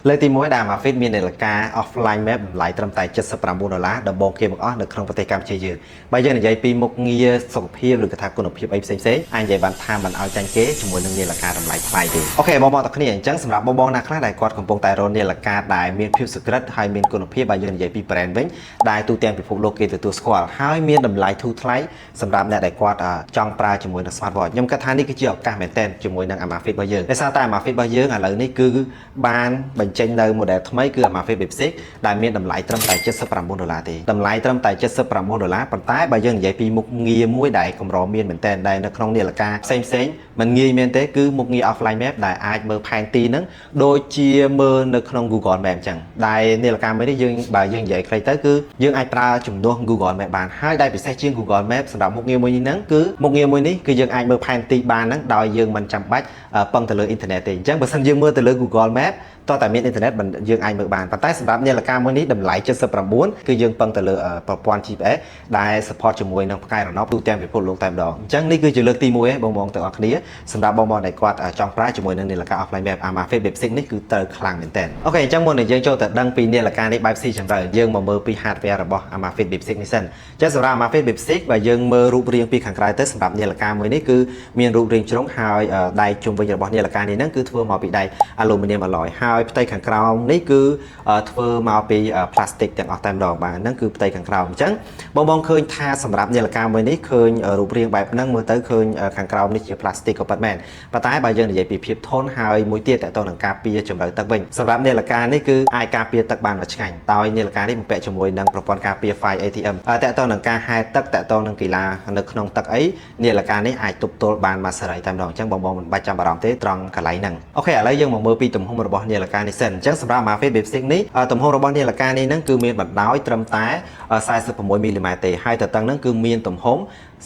លើកទី1ដែល Mafit មាននាឡិកា offline map តម្លៃត្រឹមតែ$79ដំបូងគេបង្អស់នៅក្នុងប្រទេសកម្ពុជាយើងបើយើងនិយាយពីមុខងារសុខភាពឬក៏ថាគុណភាពអីផ្សេងៗអាចនិយាយបានថាមិនឲ្យចាញ់គេជាមួយនឹងនាឡិកាតម្លៃថ្លៃទេអូខេបងប្អូនទាំងគ្នាអញ្ចឹងសម្រាប់បងប្អូនណាខ្លះដែលគាត់កំពុងតែរកនាឡិកាដែលមានភាពសុក្រិតហើយមានគុណភាពបើយើងនិយាយពី brand វិញដែលទូទាំងពិភពលោកគេទទួលស្គាល់ហើយមានតម្លៃធូរថ្លៃសម្រាប់អ្នកដែលគាត់ចង់ប្រើជាមួយនឹង smartwatch ខ្ញុំគិតថានេះគឺជាឱកាសមែនទែនជាមួយនឹង Amazfit របស់យើងដោយសារតែ Amazfit របស់យើងឥឡូវនេះគឺបានបញ្ចេញនៅ model ថ្មីគឺ Amazfit Bip 6ដែលមានតម្លៃត្រឹមតែ$79ទេតម្លៃត្រឹមតែ$79ប៉ុន្តែបើយើងនិយាយពីមុខងារមួយដែលកម្រមានមែនទែនដែលនៅក្នុងនាឡិកាផ្សេងមិនងាយមែនទេគឺមុខងារ offline map ដែលអាចមើលផែនទីហ្នឹងដូចជាមើលនៅក្នុង Google Map អញ្ចឹងដែលនាឡិកាមួយនេះយើងបើយើងនិយាយខ្លីទៅគឺយើងអាចប្រើជំនួស Google Map បានហើយដែលពិសេសជាង Google Map សម្រាប់មុខងារមួយនេះហ្នឹងគឺមុខងារមួយនេះគឺយើងអាចមើលផែនទីបានហ្នឹងដោយយើងមិនចាំបាច់ពឹងទៅលើអ៊ីនធឺណិតទេអញ្ចឹងបើសិនយើងមើលទៅលើ Google Map តោះតែមានអ៊ីនធឺណិតយើងអាចមើលបានប៉ុន្តែសម្រាប់នាឡិកាមួយនេះតម្លៃ$79គឺយើងពឹងទៅលើប្រព័ន្ធ GPS ដែល support ជាមួយនឹងផ្កាយរណបទូទាំងពិភពលោកតែម្ដងអញ្ចឹងនេះគឺជាលើកទី1ឯងបងប្អូនទាំងអស់គ្នាសម្រាប់បងប្អូនដែលគាត់ចង់ប្រើជាមួយនឹងនាឡិកា offline map Amazfit Bip 6នេះគឺត្រូវខ្លាំងមែនតើអូខេអញ្ចឹងមុននឹងយើងចូលទៅដឹងពីនាឡិកានេះបែបស៊ីជម្រៅយើងមកមើលពី hardware របស់ Amazfit Bip 6នេះសិនអញ្ចឹងសម្រាប់ Amazfit Bip 6បើយើងមើលរូបរាងពីខាងក្រៅទៅសម្រាប់នាឡិកាមួយនេះគឺមានរូបរាងជ្រុងហើយដែកជុំវិញរបស់នាឡិកានេះហ្នឹងគឺធ្វើមកពីដែក aluminum alloy ហើយផ្ទៃខាងក្រោមនេះគឺធ្វើមកពី plastic ទាំងអស់តែម្ដងបាទហ្នឹងគឺផ្ទៃខាងក្រោមអញ្ចឹងបងឃើញថាសម្រាប់នាឡិកាមួយនេះឃើញរូបរាងបែបហ្នឹងមើលទៅឃើញខាងក្រោមនេះជា plastic ក៏ពិតមែនប៉ុន្តែបើយើងនិយាយពីភាពធន់ហើយមួយទៀតតើតើនឹងការពារជម្រៅទឹកវិញសម្រាប់នាឡិកានេះគឺអាចការពារទឹកបានឆ្ងាញ់ដោយនាឡិកានេះបំពាក់ជាមួយនឹងប្រព័ន្ធការពារ Fire ATM តើតើនឹងការហែទឹកតើតើនឹងកីឡានៅក្នុងទឹកអីនាឡិកានេះអាចទប់ទល់បានមួយសេរីតែម្ដងអញ្ចឹងបងមិនបាច់ចាំបារម្ភទេត្រង់កន្លែងហ្នឹងអូខេឥឡូវយើងមកមើលពីទំហំរបស់នាឡិកានេះសិនអញ្ចឹងសម្រាប់ Amazfit Bip 6នេះទំហំរបស់នាឡិកានេះហ្នឹងគឺមានបណ្ដោយត្រឹមតែ46មីលីម៉ែត្រទេហើយទទឹងហ្នឹងគឺមានទំហំ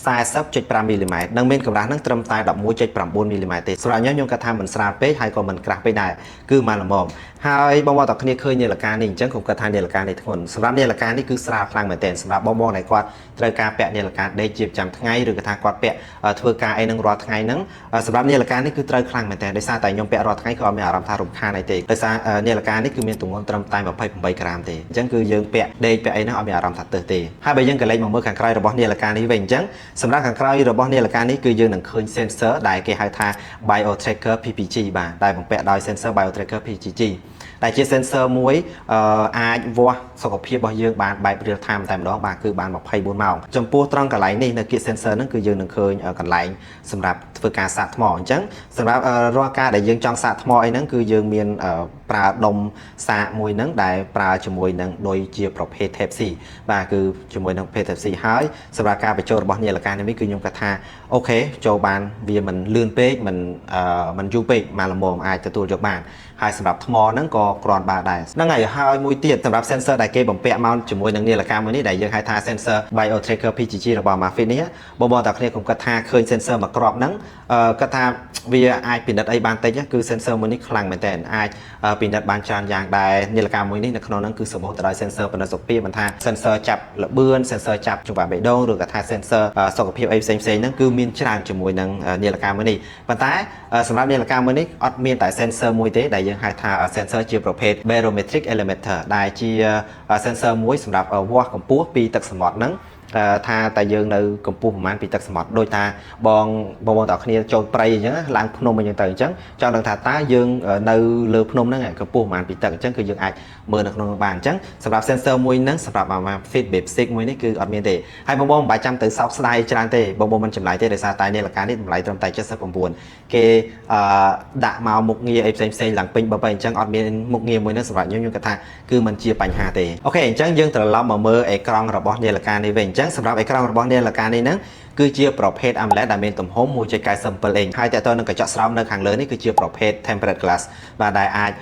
40.5មីលីម៉ែត្រនិងមានកម្រាស់ហ្នឹងត្រឹមតែ11.9មីលីម៉ែត្រទេសម្រាប់ខ្ញុំគាត់ថាមិនស្រាលពេកហើយក៏មិនក្រាស់ពេកដែរគឺមកល្មមហើយបងប្អូនទាំងគ្នាឃើញនាឡិកានេះអញ្ចឹងខ្ញុំគាត់ថានាឡិកានេះធ្ងន់សម្រាប់នាឡិកានេះគឺស្រាលខ្លាំងមែនទែនសម្រាប់បងប្អូនដែលគាត់ត្រូវការពាក់នាឡិកាដេកជាប្រចាំថ្ងៃឬក៏ថាគាត់ពាក់ធ្វើការអីហ្នឹងរាល់ថ្ងៃហ្នឹងសម្រាប់នាឡិកានេះគឺត្រូវខ្លាំងមែនទែនដោយសារតែខ្ញុំពាក់រាល់ថ្ងៃក៏អត់មានអារម្មណ៍ថារំខានអីទេដោយសារនាឡិកានេះគឺមានទម្ងន់ត្រឹមតែ28ក្រាមទេអញ្ចឹងគឺយើងពាក់ដេកពាក់អីហ្នឹងអត់មានអារម្មណ៍ថាទើសទេហើយបើយើងក៏លេចមកមើលខាងក្រោយរបស់នាឡិកានេះវិញអញ្ចឹងសម្រាប់ខាងក្រោយរបស់នាឡិកានេះគឺយើងនឹងឃើញ sensor ដែលគេហៅថា Bio Tracker PPG បាទដែលបំពាក់ដោយ sensor Bio Tracker PPG ដែលជា sensor មួយអាចវាស់សុខភាពរបស់យើងបានបែប real time តែម្ដងបាទគឺបាន24ម៉ោងចំពោះត្រង់កន្លែងនេះនៅគៀក sensor ហ្នឹងគឺយើងនឹងឃើញកន្លែងសម្រាប់ធ្វើការសាកថ្មអញ្ចឹងសម្រាប់រាល់ការដែលយើងចង់សាកថ្មអីហ្នឹងគឺយើងមានប្រើដុំសាកមួយហ្នឹងដែលប្រើជាមួយនឹងដូចជាប្រភេទ Type C បាទគឺជាមួយនឹងប្រភេទ Type C ហើយសម្រាប់ការបញ្ចូលរបស់នាឡិកានេះគឺខ្ញុំគាត់ថាអូខេចូលបានវាមិនលឿនពេកមិនយូរពេកមកល្មមអាចទទួលយកបានហើយសម្រាប់ថ្មហ្នឹងក៏គ្រាន់បើដែរហ្នឹងហើយមួយទៀតសម្រាប់ sensor ដែលគេបំពាក់មកជាមួយនឹងនាឡិកាមួយនេះដែលយើងហៅថា sensor Bio Tracker PPG របស់ Amazfit នេះបងតាគ្នាខ្ញុំគាត់ថាឃើញ sensor មួយគ្រាប់ហ្នឹងគាត់ថាវាអាចពិនិត្យអីបានតិចគឺ sensor មួយនេះខ្លាំងមែនតើអាចពិនិត្យបានច្រើនយ៉ាងដែរនាឡិកាមួយនេះនៅក្នុងហ្នឹងគឺសម្បូរទៅដោយ sensor ពិនិត្យសុខភាពមិនថា sensor ចាប់ល្បឿន sensor ចាប់ចង្វាក់បេះដូងឬក៏ថា sensor សុខភាពអីផ្សេងៗហ្នឹងគឺមានច្រើនជាមួយនឹងនាឡិកាមួយនេះប៉ុន្តែសម្រាប់នាឡិកាមួយនេះអត់មានតែ sensor មួយទេដែលយើងហៅថា sensor ជាប្រភេទ barometric elementor ដែលជា sensor មួយសម្រាប់វាស់កម្ពស់ពីទឹកសមុទ្រហ្នឹងថាតែយើងនៅកម្ពស់ប្រហែលពីទឹកសមុទ្រដោយថាបងប្អូនទាំងគ្នាចូលព្រៃអញ្ចឹងឡើងភ្នំអញ្ចឹងទៅអញ្ចឹងចង់ដឹងថាតើយើងនៅលើភ្នំហ្នឹងកម្ពស់ប្រហែលពីទឹកអញ្ចឹងគឺយើងអាចមើលនៅក្នុងបានអញ្ចឹងសម្រាប់ sensor មួយហ្នឹងសម្រាប់ Amazfit Bip 6មួយនេះគឺអត់មានទេហើយបងមិនបាច់ចាំទៅសោកស្ដាយច្រើនទេបងមិនចំណាយទេដោយសារតែនាឡិកានេះតម្លៃត្រឹមតែ79គេដាក់មកមុខងារអីផ្សេងឡើងពេញបើអញ្ចឹងអត់មានមុខងារមួយហ្នឹងសម្រាប់ខ្ញុំគាត់ថាគឺមិនជាបញ្ហាទេអូខេអញ្ចឹងយើងត្រឡប់មកមើលអេក្រង់របស់នាឡិកានេះវិញអញ្ចឹងសម្រាប់អេក្រង់របស់នាឡិកានេះហ្នឹងគឺជាប្រភេទ AMOLED ដែលមានទំហំ 1.97 អ៊ីងហើយតើតើនឹងកញ្ចក់ស្រោមនៅខាងលើនេះគឺជាប្រភេទ tempered glass បាទដែលអា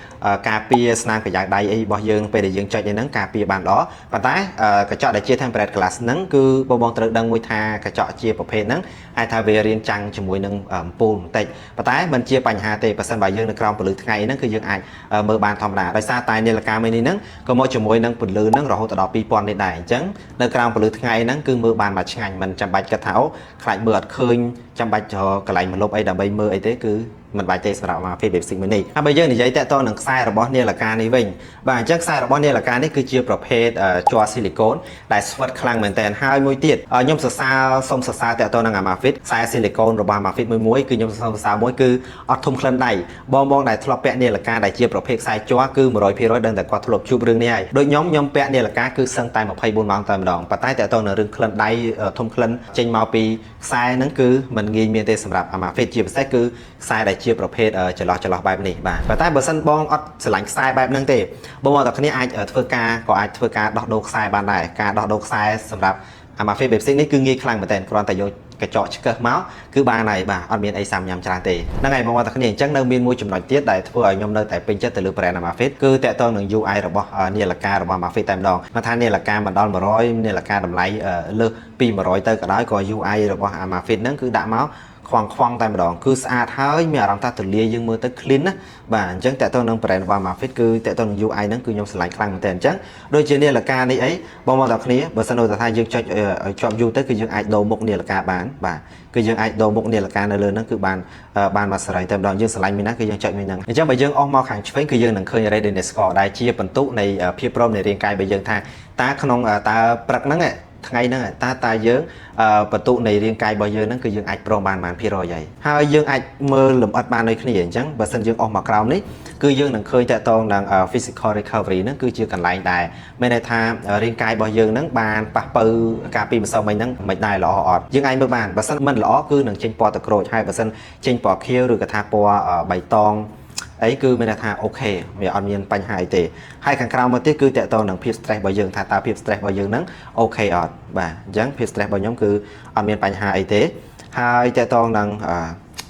ចការពារស្នាមកញ្ចក់ដៃអីរបស់យើងពេលដែលយើងចុចហ្នឹងការពារបានល្អប៉ុន្តែកញ្ចក់ដែលជា tempered glass ហ្នឹងគឺបងត្រូវដឹងមួយថាកញ្ចក់ជាប្រភេទហ្នឹងអាចថាវារៀងចាំងជាមួយនឹងអំពូលបន្តិចប៉ុន្តែមិនជាបញ្ហាទេបើសិនបើយើងនៅក្រោមពន្លឺថ្ងៃហ្នឹងគឺយើងអាចមើលបានធម្មតាដោយសារតែនាឡិកាមួយនេះហ្នឹងក៏មកជាមួយនឹងពន្លឺហ្នឹងរហូតដល់2000នេះដែរអញ្ចឹងនៅក្រោមពន្លឺថ្ងៃហ្នឹងគឺមើលបានមកឆ្ងាញ់មិនចាំបាច់គិតថាអូខ្លាចមើលអត់ឃើញចាំបាច់កន្លែងមកលុបអីដើម្បីមើលអីទេគឺ មិនបាច់ទេសម្រាប់អាភាព basic មួយនេះហើយបើយើងនិយាយតាក់ទងនឹងខ្សែរបស់នាឡិកានេះវិញបាទអញ្ចឹងខ្សែរបស់នាឡិកានេះគឺជាប្រភេទជ័រស៊ីលីកូនដែលស្វិតខ្លាំងមែនទែនហើយមួយទៀតខ្ញុំសរសើរសូមសរសើរតាក់ទងនឹងអា Mafit ខ្សែស៊ីលីកូនរបស់ Mafit មួយគឺខ្ញុំសរសើរមួយគឺអត់ធំក្លិនដៃបងដែលធ្លាប់ពាក់នាឡិកាដែលជាប្រភេទខ្សែជ័រគឺ 100% ដឹងតែគាត់ធ្លាប់ជួបរឿងនេះហើយដូចខ្ញុំពាក់នាឡិកាគឺសឹងតែ24ម៉ោងតែម្ដងប៉ុន្តែតាក់ទងនឹងរឿងក្លិនដៃធំក្លិនចេញមកពីខ្សែហ្នឹងគឺมันងាយមានទេសម្រាប់អា Mafit ជាពិសេសគឺខ្សែដែលជាប្រភេទចន្លោះបែបនេះបាទប៉ុន្តែបើសិនបងអត់ស្រឡាញ់ខ្សែបែបហ្នឹងទេបងតែគ្នាអាចធ្វើការក៏អាចធ្វើការដោះដូរខ្សែបានដែរការដោះដូរខ្សែសម្រាប់អា Mafit basic នេះគឺងាយខ្លាំងមែនតើគ្រាន់តែយកកញ្ចក់ឆ្កឹះមកគឺបានហើយបាទអត់មានអីសាំញ៉ាំច្រើនទេហ្នឹងហើយបងប្អូនទាំងគ្នាអញ្ចឹងនៅមានមួយចំណុចទៀតដែលធ្វើឲ្យខ្ញុំនៅតែពេញចិត្តទៅលើ brand Mafit គឺតាក់ទងនឹង UI របស់នាឡិការបស់ Mafit តែម្ដងមកថានាឡិកាមិនដល់100នាឡិកាតម្លៃលើសពី100ទៅក៏ដោយក៏ UI របស់ Mafit ហ្នឹងគឺដាក់មកខ្វង់តែម្ដងគឺស្អាតហើយមានអារម្មណ៍ថាទលាយើងមើលទៅ clean ណាបាទអញ្ចឹងតើតើនឹង brand របស់ Mafit គឺតើតើនឹង UI ហ្នឹងគឺខ្ញុំស្រឡាញ់ខ្លាំងមែនតើអញ្ចឹងដូចជានាឡិកានេះអីបងប្អូនទាំងគ្នាបើសិនថាយើងចុចជាប់យូរទៅគឺយើងអាចដូរមុខនាឡិកាបានបាទគឺយើងអាចដូរមុខនាឡិកានៅលើហ្នឹងគឺបានមកសេរីតែម្ដងយើងស្រឡាញ់មានណាគឺយើងចុចមានហ្នឹងអញ្ចឹងបើយើងអស់មកខាងឆ្វេងគឺយើងនឹងឃើញ readiness score ដែលជាបន្ទុកនៃភាពព្រមនៃរាងកាយរបស់យើងថាតើក្នុងតើព្រឹកហ្នឹងថ្ងៃហ្នឹងតើយើងបន្ទុកនៃរាងកាយរបស់យើងហ្នឹងគឺយើងអាចព្រមបានភាគរយហើយយើងអាចមើលលម្អិតបានដូចគ្នាអញ្ចឹងបើសិនយើងអស់មកក្រោមនេះគឺយើងនឹងឃើញតកតងនឹង physical recovery ហ្នឹងគឺជាកន្លែងដែលមានន័យថារាងកាយរបស់យើងហ្នឹងបានប៉ះពៅការពីម្សិលមិញហ្នឹងមិនដែរល្អអត់យើងអាចមើលបានបើសិនមិនល្អគឺនឹងចេញពណ៌ទឹកក្រូចហើយបើសិនចេញពណ៌ខៀវឬក៏ថាពណ៌បៃតងអីគឺមានថាអូខេវាអត់មានបញ្ហាអីទេហើយខាងក្រៅមកទៀតគឺតកតងនឹងភាព stress របស់យើងថាតើភាព stress របស់យើងហ្នឹងអូខេអត់បាទអញ្ចឹងភាព stress របស់ខ្ញុំគឺអត់មានបញ្ហាអីទេហើយតកតងនឹង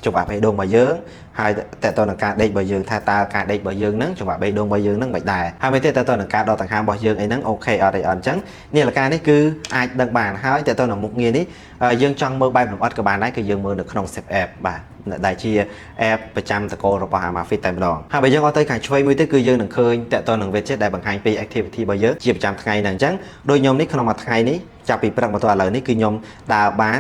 ចង្វាក់បេះដូងរបស់យើងហើយតកតនឹងការដេករបស់យើងថាតើការដេករបស់យើងហ្នឹងចង្វាក់បេះដូងរបស់យើងហ្នឹងមិនដែរហើយមួយទៀតតកតនឹងការដកដង្ហើមរបស់យើងអីហ្នឹងអូខេអត់អីអត់អញ្ចឹងនាឡិកានេះគឺអាចដឹងបានហើយតកតនឹងមុខងារនេះយើងចង់មើលបែបលម្អិតក៏បានដែរគឺយើងមើលនៅក្នុង Save App បាទដែលជា app ប្រចាំតកូលរបស់ Mafit តែម្ដងហើយបើយើងអត់ទៅខាងឆ្វេងមួយទៀតគឺយើងនឹងឃើញតកតនឹង widget ដែលបង្ហាញពី activity របស់យើងជាប្រចាំថ្ងៃហ្នឹងអញ្ចឹងដូចខ្ញុំនេះក្នុងមួយថ្ងៃនេះចាប់ពីព្រឹកមកទល់ឥឡូវនេះគឺខ្ញុំដើរបាន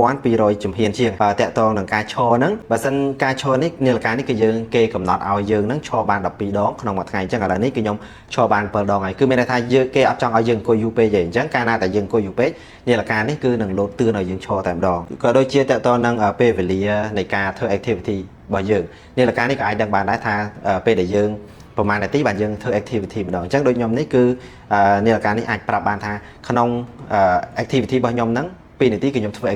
1200ជំហានជាងតកតងនឹងការឈរហ្នឹងបើសិនការឈរនេះនាឡិកានេះគឺយើងគេកំណត់ឲ្យយើងហ្នឹងឈរបាន12ដងក្នុងមួយថ្ងៃអញ្ចឹងឥឡូវនេះគឺខ្ញុំឈរបាន7ដងហើយគឺមានន័យថាយើងគេអត់ចង់ឲ្យយើងអង្គុយយូរពេកទេអញ្ចឹងកាលណាតែយើងអង្គុយយូរពេកនាឡិកានេះគឺនឹងលោតទឿនឲ្យយើងឈរតែម្ដងក៏ដូចជាតកតងនឹងពេលវេលានៃការធ្វើ activity របស់យើងនាឡិកានេះក៏អាចដឹងបានដែរថាពេលដែលយើងប្រហែលនាទីបាទយើងធ្វើ activity ម្ដងអញ្ចឹងដូចខ្ញុំនេះគឺនាឡិកានេះអាចប្រាប់បានថាក្នុង activity របស់ខ្ញុំហ្នឹង2នាទីគឺខ្ញុំធ្វើ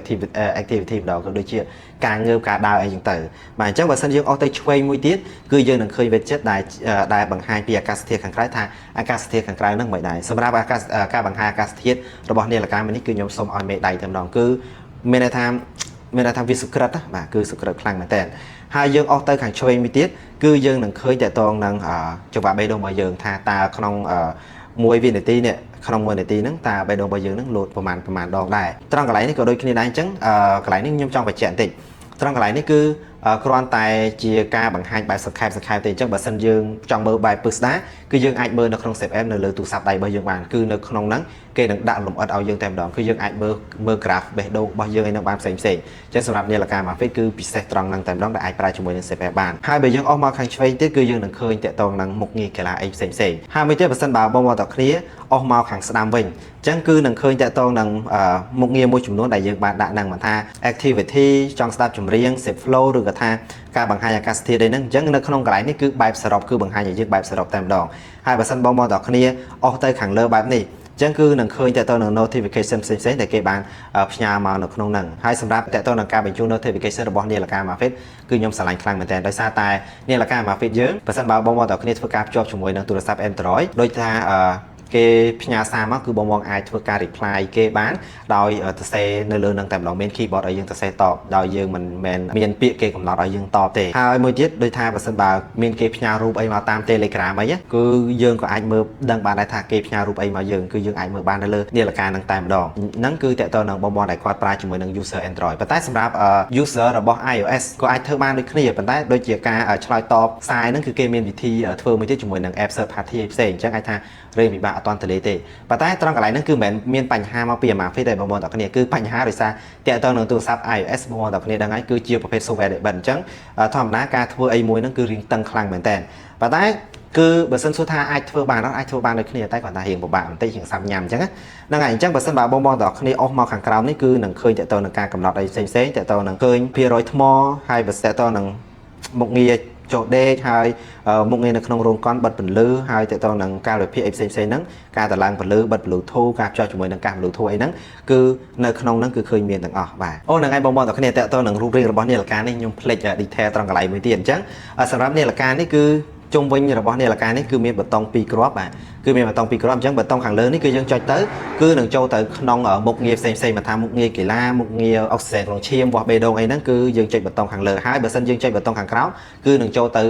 activity ម្ដងក៏ដូចជាការងើបការដើរអីចឹងទៅបាទអញ្ចឹងបើសិនយើងអស់ទៅឆ្វេងមួយទៀតគឺយើងនឹងឃើញ widget ដែលបង្ហាញពីអាកាសធាតុខាងក្រៅថាអាកាសធាតុខាងក្រៅហ្នឹងមិនដែរសម្រាប់ការបង្ហាញអាកាសធាតុរបស់នាឡិកាមួយនេះគឺខ្ញុំសូមឲ្យមេដៃតែម្ដងគឺមានន័យថាវាសុក្រិតបាទគឺសុក្រិតខ្លាំងមែនតើហើយយើងអស់ទៅខាងឆ្វេងមួយទៀតគឺយើងនឹងឃើញតកតងនឹងចង្វាក់បេះដូងរបស់យើងថាតើក្នុង1វិនាទីនេះក្នុង1នាទីហ្នឹងតើបេះដូងរបស់យើងហ្នឹងលោតប្រមាណដងដែរត្រង់កន្លែងនេះក៏ដូចគ្នាដែរអញ្ចឹងកន្លែងនេះខ្ញុំចង់បញ្ជាក់បន្តិចត្រង់កន្លែងនេះគឺគ្រាន់តែជាការបង្ហាញបែបសង្ខេបទេអញ្ចឹងបើសិនយើងចង់មើលបែបពិស្ដារគឺយើងអាចមើលនៅក្នុង Save App នៅលើទូរស័ព្ទដៃរបស់យើងបានគឺនៅក្នុងហ្នឹងគេនឹងដាក់លម្អិតឲ្យយើងតែម្ដងគឺយើងអាចមើល graph បេះដូងរបស់យើងឯនោះបានផ្សេងអញ្ចឹងសម្រាប់នាឡិកា Mafit គឺពិសេសត្រង់ហ្នឹងតែម្ដងដែលអាចប្រើជាមួយនឹង Save App បានហើយបើយើងអស់មកខាងឆ្វេងទៀតគឺយើងនឹងឃើញតាក់ទងនឹងមុខងារកីឡាអីផ្សេងហើយមួយទៀតបើសិនបើបងប្អូនទាំងគ្នាអស់មកខាងស្ដាំវិញអញ្ចឹងគឺនឹងឃើញតាក់ទងនឹងមុខងារមួយចំនួនដែលយើងបានដាក់ហ្នឹងមិនថា activity ចង់ស្ដាប់ចម្រៀង save flow ឬក៏ថាការបង្ហាញអាកាសធាតុអីហ្នឹងអញ្ចឹងនៅក្នុងកន្លែងនេះគឺបែបសរុបគឺបង្ហាញឲ្យយើងបែបសរុបតែម្ដងហើយបើសិនបងប្អូនទាំងគ្នាអស់ទៅខាងលើបែបនេះអញ្ចឹងគឺនឹងឃើញតើតើនឹង notification ផ្សេងដែលគេបានផ្ញើមកនៅក្នុងហ្នឹងហើយសម្រាប់តើតើនឹងការបញ្ជូន notification របស់នាឡិកា Mafit គឺខ្ញុំស្រឡាញ់ខ្លាំងមែនទែនដោយសារតែនាឡិកា Mafit យើងបើសិនបើបងប្អូនទាំងគ្នាធ្វើការភ្ជាប់ជាមួយនឹងទូរស័ព្ទ Android ដូចថាគេផ្ញើសារមកគឺបងអាចធ្វើការ reply គេបានដោយសរសេរនៅលើនឹងតែម្ដងមាន keyboard ឲ្យយើងសរសេរតបដោយយើងមិនមែនមានពាក្យគេកំណត់ឲ្យយើងតបទេហើយមួយទៀតដូចថាបើសិនបើមានគេផ្ញើរូបអីមកតាម Telegram អីគឺយើងក៏អាចមើលដឹងបានដែរថាគេផ្ញើរូបអីមកយើងគឺយើងអាចមើលបាននៅលើនាឡិកានឹងតែម្ដងហ្នឹងគឺតើតើនឹងបងដែលគាត់ប្រើជាមួយនឹង user Android ប៉ុន្តែសម្រាប់ user របស់ iOS ក៏អាចធ្វើបានដូចគ្នាប៉ុន្តែដូចជាការឆ្លើយតបសារហ្នឹងគឺគេមានវិធីធ្វើមួយទៀតជាមួយនឹង app third party ផ្សេងអញ្ចឹងអាចថារឿងពិបាក អត់តន់ទលេទេប៉ុន្តែត្រង់កន្លែងហ្នឹងគឺមិនមានបញ្ហាមកពីអាម៉ាហ្វេតែបងប្អូនទាំងគ្នាគឺបញ្ហាដោយសារតាក់ទងនឹងទូរស័ព្ទ iOS បងប្អូនទាំងគ្នាដឹងហើយគឺជាប្រភេទ software ដែលបិទអញ្ចឹងធម្មតាការធ្វើអីមួយហ្នឹងគឺរៀងតឹងខ្លាំងមែនតើប៉ុន្តែគឺបើសិនសួរថាអាចធ្វើបានអត់អាចធ្វើបានដូចគ្នាតែគាត់ថារៀងពិបាកបន្តិចជាងសាប់ញ៉ាំអញ្ចឹងហ្នឹងហើយអញ្ចឹងបើសិនបើបងប្អូនទាំងគ្នាអស់មកខាងក្រោមនេះគឺនឹងឃើញតាក់ទងនឹងការកំណត់អីផ្សេងៗតាក់ទងនឹងឃើញភាគរយថ្មហើយបើតាក់ទងនឹងមុខងារចូលដេកហើយមុខងារនៅក្នុងរោងកុនបិទពន្លឺហើយតើតើនឹងការវិភាគអីផ្សេងៗហ្នឹងការតម្លើងពន្លឺបិទ Bluetooth ការភ្ជាប់ជាមួយនឹងកាស Bluetooth អីហ្នឹងគឺនៅក្នុងហ្នឹងគឺឃើញមានទាំងអស់បាទអូហ្នឹងហើយបងប្អូនទាំងគ្នាតើតើនឹងរូបរាងរបស់នាឡិកានេះខ្ញុំភ្លេច detail ត្រង់កន្លែងមួយទៀតអញ្ចឹងសម្រាប់នាឡិកានេះគឺជុំវិញរបស់នាឡិកានេះគឺមានប៊ូតុង2គ្រាប់បាទគឺមានប៊ូតុង2គ្រាប់អញ្ចឹងប៊ូតុងខាងលើនេះគឺយើងចុចទៅគឺនឹងចូលទៅក្នុងមុខងារផ្សេងៗមកថាមុខងារកីឡាមុខងារអុកស៊ីសែនក្នុងឈាមវាស់បេះដូងអីហ្នឹងគឺយើងចុចប៊ូតុងខាងលើហើយបើសិនយើងចុចប៊ូតុងខាងក្រោមគឺនឹងចូលទៅ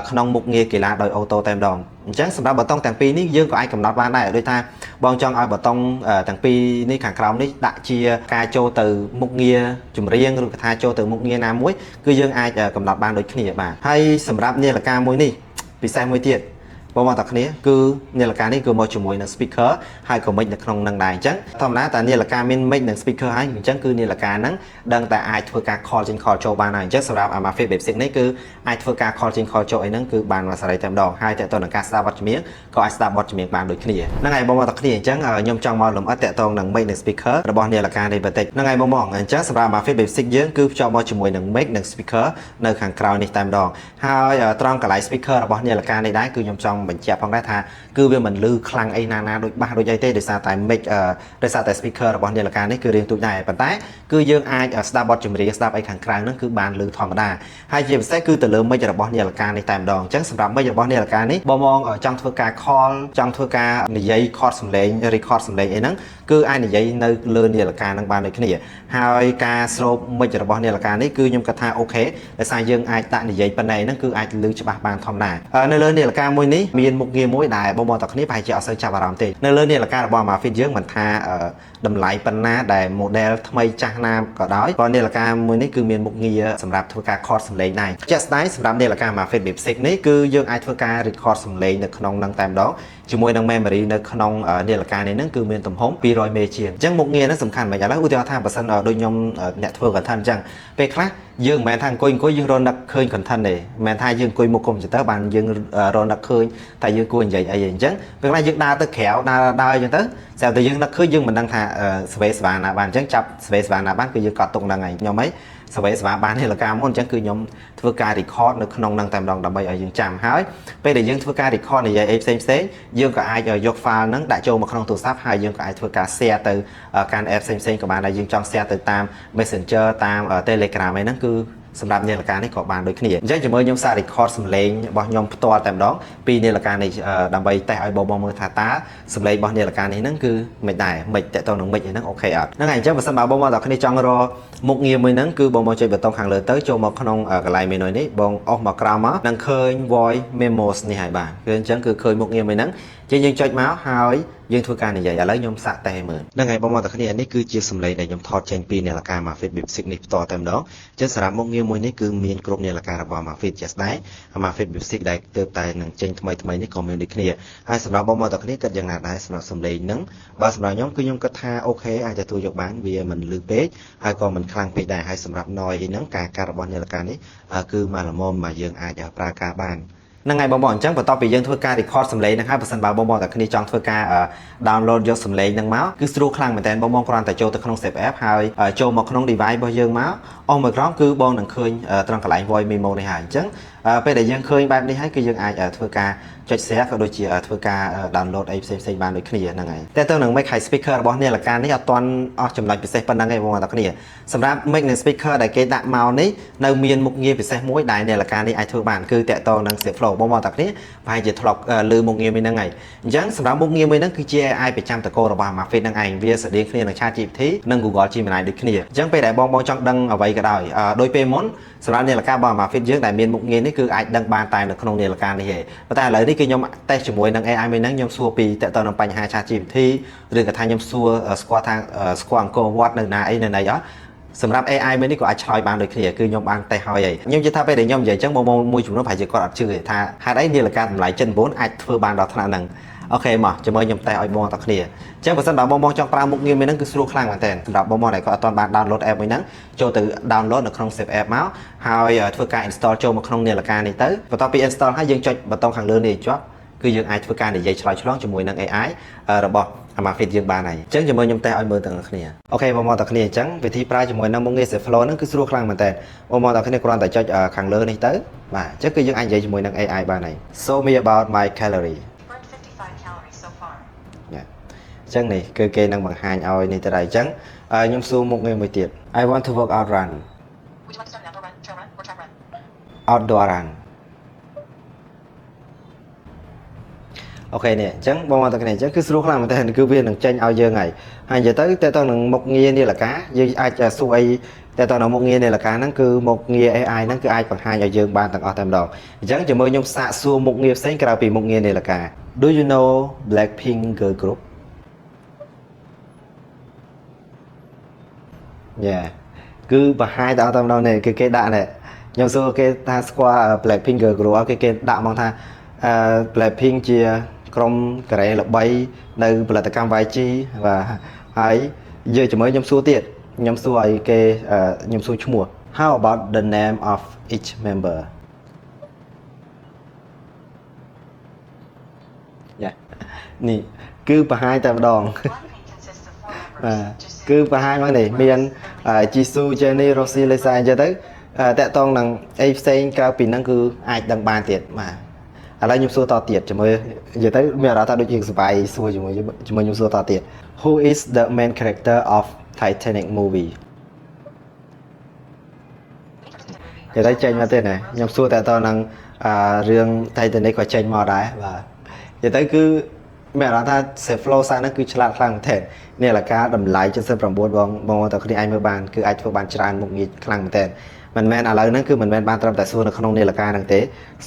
ក្នុងមុខងារកីឡាដោយអូតូតែម្ដងអញ្ចឹងសម្រាប់ប៊ូតុងទាំងពីរនេះយើងក៏អាចកំណត់បានដែរដូចថាបងចង់ឲ្យប៊ូតុងទាំងពីរនេះខាងក្រោមនេះដាក់ជាការចូលទៅមុខងារចម្រៀងឬក៏ថាចូលទៅមុខងារណាមួយគឺយើងអាចកំណត់បានដូចគ្នាបាទហើយសម្រាប់នាឡិកាមួយនេះពិសេសមួយទៀតបងប្អូនទាំងគ្នាគឺនាឡិកានេះគឺមកជាមួយនឹង speaker ហើយក៏ mic នៅក្នុងនឹងដែរអញ្ចឹងធម្មតាតែនាឡិកាមាន mic និង speaker ហើយអញ្ចឹងគឺនាឡិកាហ្នឹងដឹងតែអាចធ្វើការ call ចេញ call ចូលបានហើយអញ្ចឹងសម្រាប់ Amazfit Basic នេះគឺអាចធ្វើការ call ចេញ call ចូលអីហ្នឹងគឺបានមួយសេរីតែម្ដងហើយតើតើនឹងការស្ដាប់បទចម្រៀងក៏អាចស្ដាប់បទចម្រៀងបានដូចគ្នាហ្នឹងហើយបងប្អូនទាំងគ្នាអញ្ចឹងខ្ញុំចង់មកលម្អិតតើតើនឹង mic និង speaker របស់នាឡិកានេះបន្តិចហ្នឹងហើយបងប្អូនអញ្ចឹងសម្រាប់ Amazfit Basic យើងគឺភ្ជាប់មកជាមួយនឹង mic និង speaker នៅខាងក្រោយនេះតែម្ដងហើយត្រង់កន្លែង speaker របស់នាឡិកានេះដែរគឺខ្ញុំចង់បញ្ជាក់ផងដែរថាគឺវាមិនលឺខ្លាំងអីណាដូចបាសដូចអីទេដោយសារតែ mic ដោយសារតែ speaker របស់នាឡិកានេះគឺរៀងទូចដែរប៉ុន្តែគឺយើងអាចស្ដាប់បទចម្រៀងស្ដាប់អីខាងក្រៅហ្នឹងគឺបានលឺធម្មតាហើយជាពិសេសគឺទៅលើ mic របស់នាឡិកានេះតែម្ដងអញ្ចឹងសម្រាប់ mic របស់នាឡិកានេះបងចង់ធ្វើការ call ចង់ធ្វើការនិយាយ record សំឡេង record សំឡេងអីហ្នឹងគឺអាចនិយាយនៅលើនាឡិកាហ្នឹងបានដូចគ្នាហើយការស្រូប mic របស់នាឡិកានេះគឺខ្ញុំគិតថាអូខេដោយសារយើងអាចដាក់និយាយប៉ុណ្ណេះហ្នឹងគឺអាចលឺច្បាស់បានធម្មតានៅលើនាឡិកាមួយនេះមានមុខងារមួយដែលបងទាំងគ្នាប្រហែលជាអត់សូវចាប់អារម្មណ៍ទេនៅលើនាឡិការបស់ Amazfit យើងមិនថាតម្លៃប៉ុណ្ណាដែល model ថ្មីចាស់ណាក៏ដោយក៏នាឡិកាមួយនេះគឺមានមុខងារសម្រាប់ធ្វើការ record សំឡេងដែរជាក់ស្ដែងសម្រាប់នាឡិកា Amazfit Basic នេះគឺយើងអាចធ្វើការ record សំឡេងនៅក្នុងនឹងតែម្ដងជាមួយនឹង memory នៅក្នុងនាឡិកានេះហ្នឹងគឺមានទំហំ200មេជាងអញ្ចឹងមុខងារហ្នឹងសំខាន់មែនឥឡូវឧទាហរណ៍ថាបើសិនដូចខ្ញុំអ្នកធ្វើ content អញ្ចឹងពេលខ្លះយើងមិនមែនថាអង្គុយយើងរនឹកឃើញ content ទេមិនមែនថាយើងអង្គុយមុខ computer បានយើងរនឹកឃើញតែយើងគួរនិយាយអីអញ្ចឹងពេលខ្លះយើងដើរទៅក្រៅដើរអញ្ចឹងទៅស្រាប់តែយើងនឹកឃើញយើងមិនដឹងថាស្វេស្វាណាបានអញ្ចឹងចាប់ស្វេស្វាណាបានគឺយើងកត់ទុកហ្នឹងហើយខ្ញុំហីស្វេស្វាបាននាឡិកាមុនអញ្ចឹងគឺខ្ញុំធ្វើការ record នៅក្នុងហ្នឹងតែម្ដងដើម្បីឲ្យយើងចាំហើយពេលដែលយើងធ្វើការ record និយាយអីផ្សេងយើងក៏អាចយក file ហ្នឹងដាក់ចូលមកក្នុងទូរស័ព្ទហើយយើងក៏អាចធ្វើការ share ទៅកាន់ app ផ្សេងក៏បានដែរយើងចង់ share ទៅតាម Messenger តាម Telegram អីហ្នឹងគឺសម្រាប់នាឡិកានេះក៏បានដូចគ្នាអញ្ចឹងជាមួយខ្ញុំសារ record សំឡេងរបស់ខ្ញុំផ្ទាល់តែម្ដងពីនាឡិកានេះដើម្បីតេស្តឲ្យបងមើលថាតើសំឡេងរបស់នាឡិកានេះហ្នឹងគឺមិនដែរមិនតេតទៅនឹងមិចហ្នឹងអូខេអត់ហ្នឹងហើយអញ្ចឹងបើសិនបើបងទាំងគ្នាចង់រកមុខងារមួយហ្នឹងគឺបងចុចប៊ូតុងខាងលើទៅចូលមកក្នុងកន្លែង menu នេះបងអស់មកក្រោមមកនឹងឃើញ voice memos នេះហើយបាទគឺអញ្ចឹងគឺឃើញមុខងារមួយហ្នឹងយើងចុចមកហើយយើងធ្វើការនិយាយឥឡូវខ្ញុំសាកតេស្តមើលហ្នឹងហើយបងទាំងគ្នានេះគឺជាសំឡេងដែលខ្ញុំថតចេញពីនាឡិកា Amazfit Basic នេះផ្ទាល់តែម្ដងចឹងសម្រាប់មុខងារមួយនេះគឺមានគ្រប់នាឡិការបស់ Amazfit ជាក់ស្ដែង Amazfit Basic ដែលទើបតែនឹងចេញថ្មីនេះក៏មានដូចគ្នាហើយសម្រាប់បងទាំងគ្នាគិតយ៉ាងណាដែរសម្រាប់សំឡេងហ្នឹងបើសម្រាប់ខ្ញុំគឺខ្ញុំគិតថាអូខេអាចទទួលយកបានវាមិនលឺពេកហើយក៏មិនខ្លាំងពេកដែរហើយសម្រាប់ noise អីហ្នឹងការកាត់របស់នាឡិកានេះគឺមកល្មមមកយើងអាចប្រើការបានហ្នឹងហើយបងអញ្ចឹងបន្ទាប់ពីយើងធ្វើការ record សំឡេងហ្នឹងហើយបើសិនបើបងតែគ្នាចង់ធ្វើការ download យកសំឡេងហ្នឹងមកគឺស្រួលខ្លាំងមែនតើបងគ្រាន់តែចូលទៅក្នុង Save App ហើយចូលមកក្នុង device របស់យើងមកអស់មួយក្រោមគឺបងនឹងឃើញត្រង់កន្លែង voice memo នេះហើយអញ្ចឹងពេលដែលយើងឃើញបែបនេះហើយគឺយើងអាចធ្វើការចុច share ក៏ដូចជាធ្វើការ download អីផ្សេងបានដូចគ្នាហ្នឹងហើយតែទៅនឹង mic ហើយ speaker របស់នាឡិកានេះអត់ទាន់អស់ចំណុចពិសេសប៉ុណ្ណឹងទេបងប្អូនគ្នាសម្រាប់ mic និង speaker ដែលគេដាក់មកនេះនៅមានមុខងារពិសេសមួយដែលនាឡិកានេះអាចធ្វើបានគឺតាក់ទងនឹង Safe Flow បងប្អូនគ្នាប្រហែលជាធ្លាប់លើមុខងារមួយហ្នឹងហើយអញ្ចឹងសម្រាប់មុខងារមួយហ្នឹងគឺជា AI ប្រចាំតកោរបស់ Amazfit ហ្នឹងឯងវាស្តៀងគ្នានឹង ChatGPT និង Google Gemini ដូចគ្នាអញ្ចឹងពេលដែលបងចង់ដឹងអ្វីក៏ដោយដោយពេលមុនសម្រាប់នាឡិការបស់ Amazfit យើងដែលមានមុខងារនេះគឺអាចដឹងបានតែនៅក្នុងនាឡិកានេះទេប៉ុន្តែឥឡូវនេះគឺខ្ញុំតេស្តជាមួយនឹង AI មួយហ្នឹងខ្ញុំសួរពីតើតើនឹងបញ្ហា ChatGPT ឬក៏ថាខ្ញុំសួរស្គាល់ថាស្គាល់អង្គរវត្តនៅណាអីនៅណីអត់សម្រាប់ AI មួយនេះក៏អាចឆ្លើយបានដូចគ្នាគឺខ្ញុំបានតេស្តហើយខ្ញុំនិយាយថាពេលដែលខ្ញុំនិយាយអញ្ចឹងបងមួយចំនួនប្រហែលជាគាត់អត់ជឿថាហេតុអីនាឡិកាតម្លៃ79អាចធ្វើបានដល់ថ្នាក់ហ្នឹងហ អូខេមកចាំមើលខ្ញុំតែឲ្យបងតគ្នាអញ្ចឹងបើសិនបើបងចង់ប្រើមុខងារមួយហ្នឹងគឺស្រួលខ្លាំងមែនតើសម្រាប់បងដែលគាត់អត់ទាន់បាន download app មួយហ្នឹងចូលទៅ download នៅក្នុង Save App មកហើយធ្វើការ install ចូលមកក្នុងនាឡិកានេះទៅបន្ទាប់ពី install ហើយយើងចុចប៊ូតុងខាងលើនេះជាប់គឺយើងអាចធ្វើការនិយាយឆ្លើយឆ្លងជាមួយនឹង AI របស់ Amazfit យើងបានហើយអញ្ចឹងចាំមើលខ្ញុំតែឲ្យមើលទាំងគ្នាអូខេបងតគ្នាអញ្ចឹងវិធីប្រើជាមួយនឹងមុខងារ Save Flow ហ្នឹងគឺស្រួលខ្លាំងមែនតើបងតគ្នាគ្រាន់តែចុចខាងលើនេះទៅបាទអញ្ចឹងគឺយើងអាចនិយាយជាមួយនឹង AI បានហើយ Show me about my calorieចឹងនេះគឺគេនឹងបង្ហាញឲ្យនេះទៅដែរអញ្ចឹងខ្ញុំសួរមុខងារមួយទៀត I want to work out run Would you like to start an outdoor run, trail run or track run Outdoor run អូខេនេះអញ្ចឹងបងមកតគ្នាអញ្ចឹងគឺស្រួលខ្លាំងមែនតើគឺវានឹងចេញឲ្យយើងហើយហើយនិយាយទៅតើតើនឹងមុខងារនាឡិកាយើងអាចសួរអីតើតើនៅមុខងារនាឡិកាហ្នឹងគឺមុខងារ AI ហ្នឹងគឺអាចបង្ហាញឲ្យយើងបានទាំងអស់តែម្ដងអញ្ចឹងជាមួយខ្ញុំសាកសួរមុខងារផ្សេងក្រៅពីមុខងារនាឡិកា Do you know Blackpink girl groupគឺបង្ហាញដល់តែម្ដងនេះគឺគេដាក់នេះខ្ញុំសួរគេថាស្គាល់ Blackpink girl group គេដាក់មកថាBlackpink ជាក្រុមកូរ៉េល្បីនៅផលិតកម្ម YG បាទហើយយើងជាមួយខ្ញុំសួរទៀតខ្ញុំសួរឲ្យគេខ្ញុំសួរឈ្មោះ How about the name of each member នេះគឺបង្ហាញតែម្ដងគឺបង្ហាញមកនេះមាន Jisoo Jennie Rosie Lisa អញ្ចឹងទៅតាក់ទងនឹងអីផ្សេងក្រៅពីហ្នឹងគឺអាចដឹងបានទៀតបាទឥឡូវខ្ញុំសួរតទៀតជាមួយនិយាយទៅមានអារម្មណ៍ថាដូចជាសប្បាយសួរជាមួយខ្ញុំសួរតទៀត Who is the main character of Titanic movie និយាយទៅចេញមកទេណាខ្ញុំសួរតទៅនឹងរឿង Titanic ក៏ចេញមកដែរបាទនិយាយទៅគឺមានអារម្មណ៍ថា Save Flow សាហ្នឹងគឺឆ្លាតខ្លាំងមែនទែននេះឡកាតម្លៃ79បងតើគ្នាអាចមើលបានគឺអាចធ្វើបានច្រើនមុខងារខ្លាំងមែនទែនមិនមែនឥឡូវហ្នឹងគឺមិនមែនបានត្រឹមតែសួរនៅក្នុងនាឡិកាហ្នឹងទេ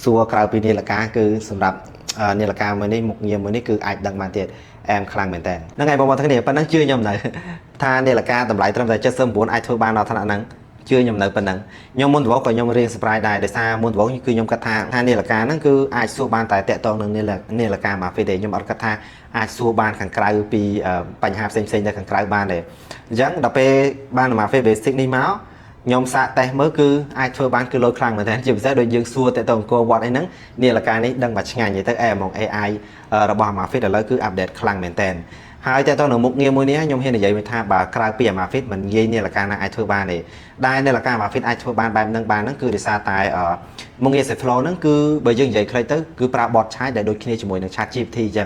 សួរក្រៅពីនាឡិកាគឺសម្រាប់នាឡិកាមួយនេះមុខងារមួយនេះគឺអាចដឹងបានទៀតអែមខ្លាំងមែនទែនហ្នឹងហើយបងគ្នាប៉ុណ្ណឹងជឿខ្ញុំនៅថានាឡិកាតម្លៃត្រឹមតែ79អាចធ្វើបានដល់ថ្នាក់ហ្នឹងជឿខ្ញុំនៅប៉ុណ្ណឹងខ្ញុំមុនដំបូងក៏ខ្ញុំរៀង surprise ដែរដោយសារមុនដំបូងគឺខ្ញុំគិតថានាឡិកាហ្នឹងគឺអាចសួរបានតែតាក់ទងនឹងនាឡិកា Amazfit ទេខ្ញុំអត់គិតថាអាចសួរបានខាងក្រៅពីបញ្ហាផ្សេងៗនៅខាងក្រៅបានទេអញ្ចឹងដល់ពេលបាន Amazfit Basic នេះមកខ្ញុំសាកតេស្តមើលគឺអាចធ្វើបានគឺលុយខ្លាំងមែនទែនជាពិសេសដូចយើងសួរតាក់ទងអង្គវត្តអីហ្នឹងនាឡិកានេះដឹងតែឆ្ងាញ់និយាយទៅមក AI របស់ Amazfit ឥឡូវគឺ update ខ្លាំងមែនទែនហើយតើតើនៅមុខងារមួយនេះខ្ញុំហ៊ាននិយាយថាបើក្រៅពី Amazfit មិនងាយនាឡិកាណាអាចធ្វើបានទេដែលនាឡិកា Amazfit អាចធ្វើបានបែបហ្នឹងបានហ្នឹងគឺដោយសារតែមុខងារ Save Flow ហ្នឹងគឺបើយើងនិយាយខ្លីទៅគឺប្រើ bot chat ដែលដូចគ្នាជាមួយនឹង ChatGPT អញ្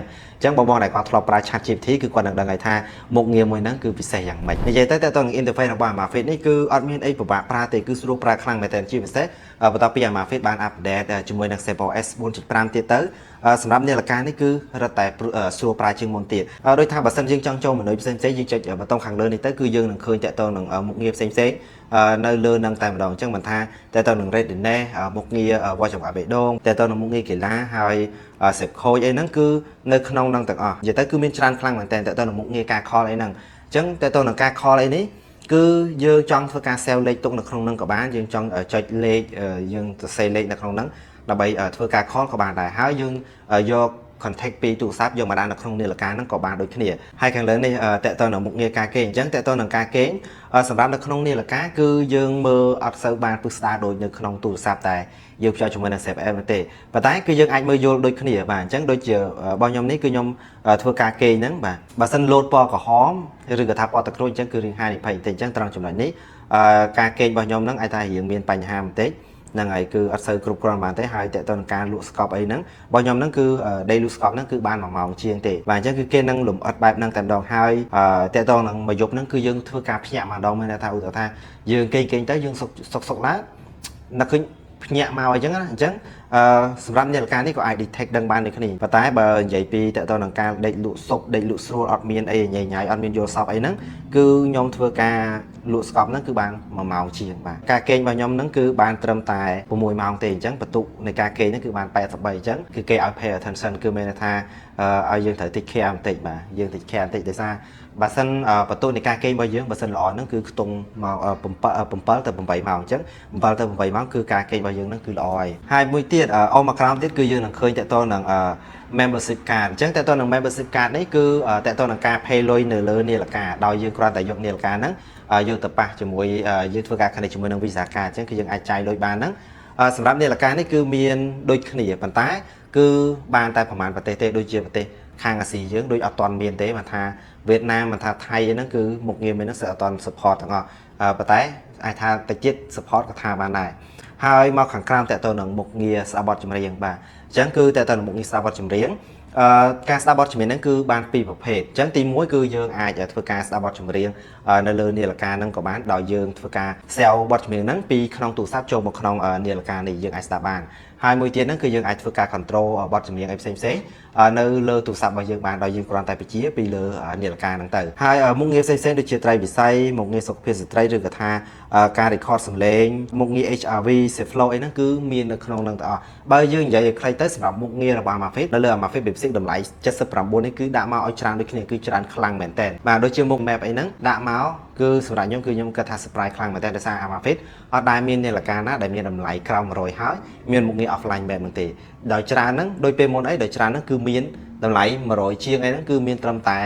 ចឹងបងដែលគាត់ធ្លាប់ប្រើ ChatGPT គឺគាត់នឹងដឹងហើយថាមុខងារមួយហ្នឹងគឺពិសេសយ៉ាងម៉េចនិយាយទៅតើតើនឹង interface របស់ Amazfit នេះគឺអត់មានអីពិបាកប្រើទេគឺស្រួលប្រើខ្លាំងមែនទែនជាពិសេសបន្ទាប់ពី Amazfit បាន update ជាមួយនឹង ColorOS 4.5 ទៀតទៅសម្រាប់នាឡិកានេះគឺរត់តែស្រួលប្រើជាងមុនទៀតដោយថាបើសិនយើងចង់ចូលមនុស្សផ្សេងៗយើងចុចប៊ូតុងខាងលើនេះទៅគឺយើងនឹងឃើញតាក់ទងនឹងមុខងារផ្សេងៗនៅលើនឹងតែម្ដងអញ្ចឹងមិនថាតាក់ទងនឹង Readiness មុខងារ Watch ចង្វាក់បេះដូងតាក់ទងនឹងមុខងារកីឡាហើយ Save Coach អីហ្នឹងគឺនៅក្នុងនឹងទាំងអស់និយាយទៅគឺមានច្រើនខ្លាំងមែនតើតាក់ទងនឹងមុខងារការ call អីហ្នឹងអញ្ចឹងតាក់ទងនឹងការ call អីនេះគឺយើងចង់ធ្វើការ save លេខទុកនៅក្នុងនឹងក៏បានយើងចង់ចុចលេខយើងសរសេរលេខនៅក្នុងហ្នឹងដើម្បីធ្វើការ call ក៏បានដែរហើយយើងយក contact ពីទូរស័ព្ទយកមកដាក់នៅក្នុងនាឡិកាហ្នឹងក៏បានដូចគ្នាហើយខាងលើនេះតើតើនៅមុខងារការគេអញ្ចឹងតើតើនឹងការគេសម្រាប់នៅក្នុងនាឡិកាគឺយើងមើលអត់សូវបានពឹស្ដារដូចនៅក្នុងទូរស័ព្ទតែយើងផ្សាយជាមួយនឹង Save App ទេប៉ុន្តែគឺយើងអាចមើលយល់ដូចគ្នាបាទអញ្ចឹងដូចជារបស់ខ្ញុំនេះគឺខ្ញុំធ្វើការគេហ្នឹងបាទបើសិន load ពណ៌ក្រហមឬក៏ថាពណ៌ទឹកក្រូចអញ្ចឹងគឺរៀងហានិភ័យបន្តិចអញ្ចឹងត្រង់ចំណុចនេះការគេរបស់ខ្ញុំហ្នឹងអាចថារៀងមានបញ្ហាបន្តិចហ្នឹងហើយគឺអត់សូវគ្រប់គ្រាន់បានទេហើយតើតើនឹងការលក់ស្កប់អីហ្នឹងរបស់ខ្ញុំហ្នឹងគឺ day លក់ស្កប់ហ្នឹងគឺបាន1ម៉ោងជាងទេបាទអញ្ចឹងគឺគេនឹងលំអិតបែបហ្នឹងតែម្ដងហើយតើតើនឹងមួយយប់ហ្នឹងគឺយើងធ្វើការភ្ញាក់ម្ដងមានថាឧទាហរណ៍ថាយើងគេងទៅយើងសុកឡើងនឹកឃើញភ្ញាក់មកអញ្ចឹងណាអញ្ចឹងសម្រាប់នាឡិកានេះក៏អាច detect ដឹងបានដូចគ្នាប៉ុន្តែបើនិយាយពីតើតើនឹងការដេកលក់សុកដេកលក់ស្រួលអត់មានអីញ៉ៃអត់មានយល់សពអីហ្នឹងគឺខ្ញុំធ្វើការលក់ស្កប់ហ្នឹងគឺបាន1ម៉ោងជាងបាទការគេងរបស់ខ្ញុំហ្នឹងគឺបានត្រឹមតែ6ម៉ោងទេអញ្ចឹងបន្ទុកនៃការគេងហ្នឹងគឺបាន83អញ្ចឹងគឺគេឲ្យ pay attention គឺមានន័យថាឲ្យយើងត្រូវ take care បន្តិចបាទយើង take care បន្តិចដោយសារ បើសិនបន្ទូនៃការគេងរបស់យើងបើសិនល្អហ្នឹងគឺខ្ទង់មក7ទៅ8ម៉ោងអញ្ចឹង7ទៅ8ម៉ោងគឺការគេងរបស់យើងហ្នឹងគឺល្អហើយមួយទៀតអូមកក្រោមទៀតគឺយើងនឹងឃើញតើតើនឹងmembership card អញ្ចឹងតើតើនឹង membership card នេះគឺតើតើនឹងការ pay លុយនៅលើនាឡិកាដោយយើងគ្រាន់តែយកនាឡិកាហ្នឹងយកទៅប៉ះជាមួយយើងធ្វើការ connect ជាមួយនឹង Visa card អញ្ចឹងគឺយើងអាចចាយលុយបានហ្នឹងសម្រាប់នាឡិកានេះគឺមានដូចគ្នាប៉ុន្តែគឺបានតែប្រហែលប្រទេសទេដូចជាប្រទេសខាងអាស៊ីយើងដូចអត់ទាន់មានទេមកថាវៀតណាមមកថាថៃហ្នឹងគឺមុខងារមួយហ្នឹងស្អត់ទាន់ support ទាំងអស់ប៉ុន្តែអាចថាតិចទៀត support ក៏ថាបានដែរហើយមកខាងក្រោមតើតើនឹងមុខងារស្ដាប់បទចម្រៀងបាទអញ្ចឹងគឺតើតើនឹងមុខងារស្ដាប់បទចម្រៀងការស្ដាប់បទចម្រៀងហ្នឹងគឺបានពីរប្រភេទអញ្ចឹងទី1គឺយើងអាចធ្វើការស្ដាប់បទចម្រៀងនៅលើនាឡិកាហ្នឹងក៏បានដោយយើងធ្វើការ sell បទចម្រៀងហ្នឹងពីក្នុងទូរស័ព្ទចូលមកក្នុងនាឡិកានេះយើងអាចស្ដាប់បានហើយមួយទៀតហ្នឹងគឺយើងអាចធ្វើការ control បទចម្រៀងអីផ្សេងៗនៅលើទូរស័ព្ទរបស់យើងបានដោយយើងគ្រាន់តែបញ្ជាពីលើនាឡិកាហ្នឹងទៅហើយមុខងារផ្សេងៗដូចជាត្រីវិស័យមុខងារសុខភាពស្ត្រីឬក៏ថាការ record សំឡេងមុខងារ HRV safe flow អីហ្នឹងគឺមាននៅក្នុងហ្នឹងទាំងអស់បើយើងនិយាយឲ្យខ្លីទៅសម្រាប់មុខងាររបស់ Amazfit នៅលើ Amazfit Basic តម្លៃ79នេះគឺដាក់មកឲ្យច្រើនដូចគ្នាគឺច្រើនខ្លាំងមែនតើបាទដូចជាមុខ map អីហ្នឹងដាក់មកគឺសម្រាប់ខ្ញុំគឺខ្ញុំគិតថា surprise ខ្លាំងមែនតើដោយសារ Amazfit អត់ដែលមាននាឡិកាណាដែលមានតម្លៃក្រោម100ហើយមានមុខងារ offline បែបហ្នឹងទេដោយច្រើនហ្នឹងដោយពេលមុនអីដោយច្រើនហ្នឹងគឺមានតម្លៃ100ជាងអីហ្នឹងគឺមានត្រឹមតែ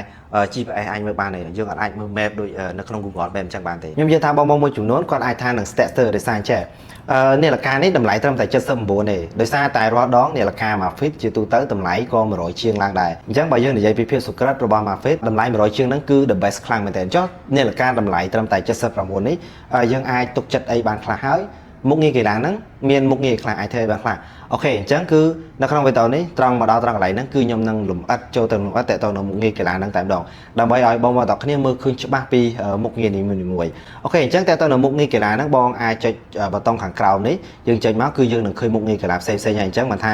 GPS អាចមើលបានទេយើងអាចមើល map ដូចនៅក្នុង Google បែបអញ្ចឹងបានទេខ្ញុំនិយាយថាបងមួយចំនួនគាត់អាចថានឹង status ដោយសារអញ្ចឹងនាឡិកានេះតម្លៃត្រឹមតែ79ទេដោយសារតែរាល់ដងនាឡិកា Amazfit ជាទូទៅតម្លៃក៏100ជាងឡើងដែរអញ្ចឹងបើយើងនិយាយពីភាពសុក្រិតរបស់ Amazfit តម្លៃ100ជាងហ្នឹងគឺ the best ខ្លាំងមែនទែនចុះនាឡិកាតម្លៃត្រឹមតែ79នេះយើងអាចទុកចិត្តអីបានខ្លះហើយមុខងារកីឡាហ្នឹងមានមុខងារខ្លះអាចធ្វើបានខ្លះអូខេអញ្ចឹងគឺនៅក្នុងវីដេអូនេះត្រង់មកដល់ត្រង់កន្លែងហ្នឹងគឺខ្ញុំនឹងលម្អិតចូលទៅលម្អិតតទៅនៅមុខងារកីឡាហ្នឹងតែម្ដងដើម្បីឲ្យបងប្អូនទាំងគ្នាមើលឃើញច្បាស់ពីមុខងារនីមួយៗអូខេអញ្ចឹងតទៅនៅមុខងារកីឡាហ្នឹងបងអាចចុចប៊ូតុងខាងក្រោមនេះយើងចុចមកគឺយើងនឹងឃើញមុខងារកីឡាផ្សេងៗហើយអញ្ចឹងមិនថា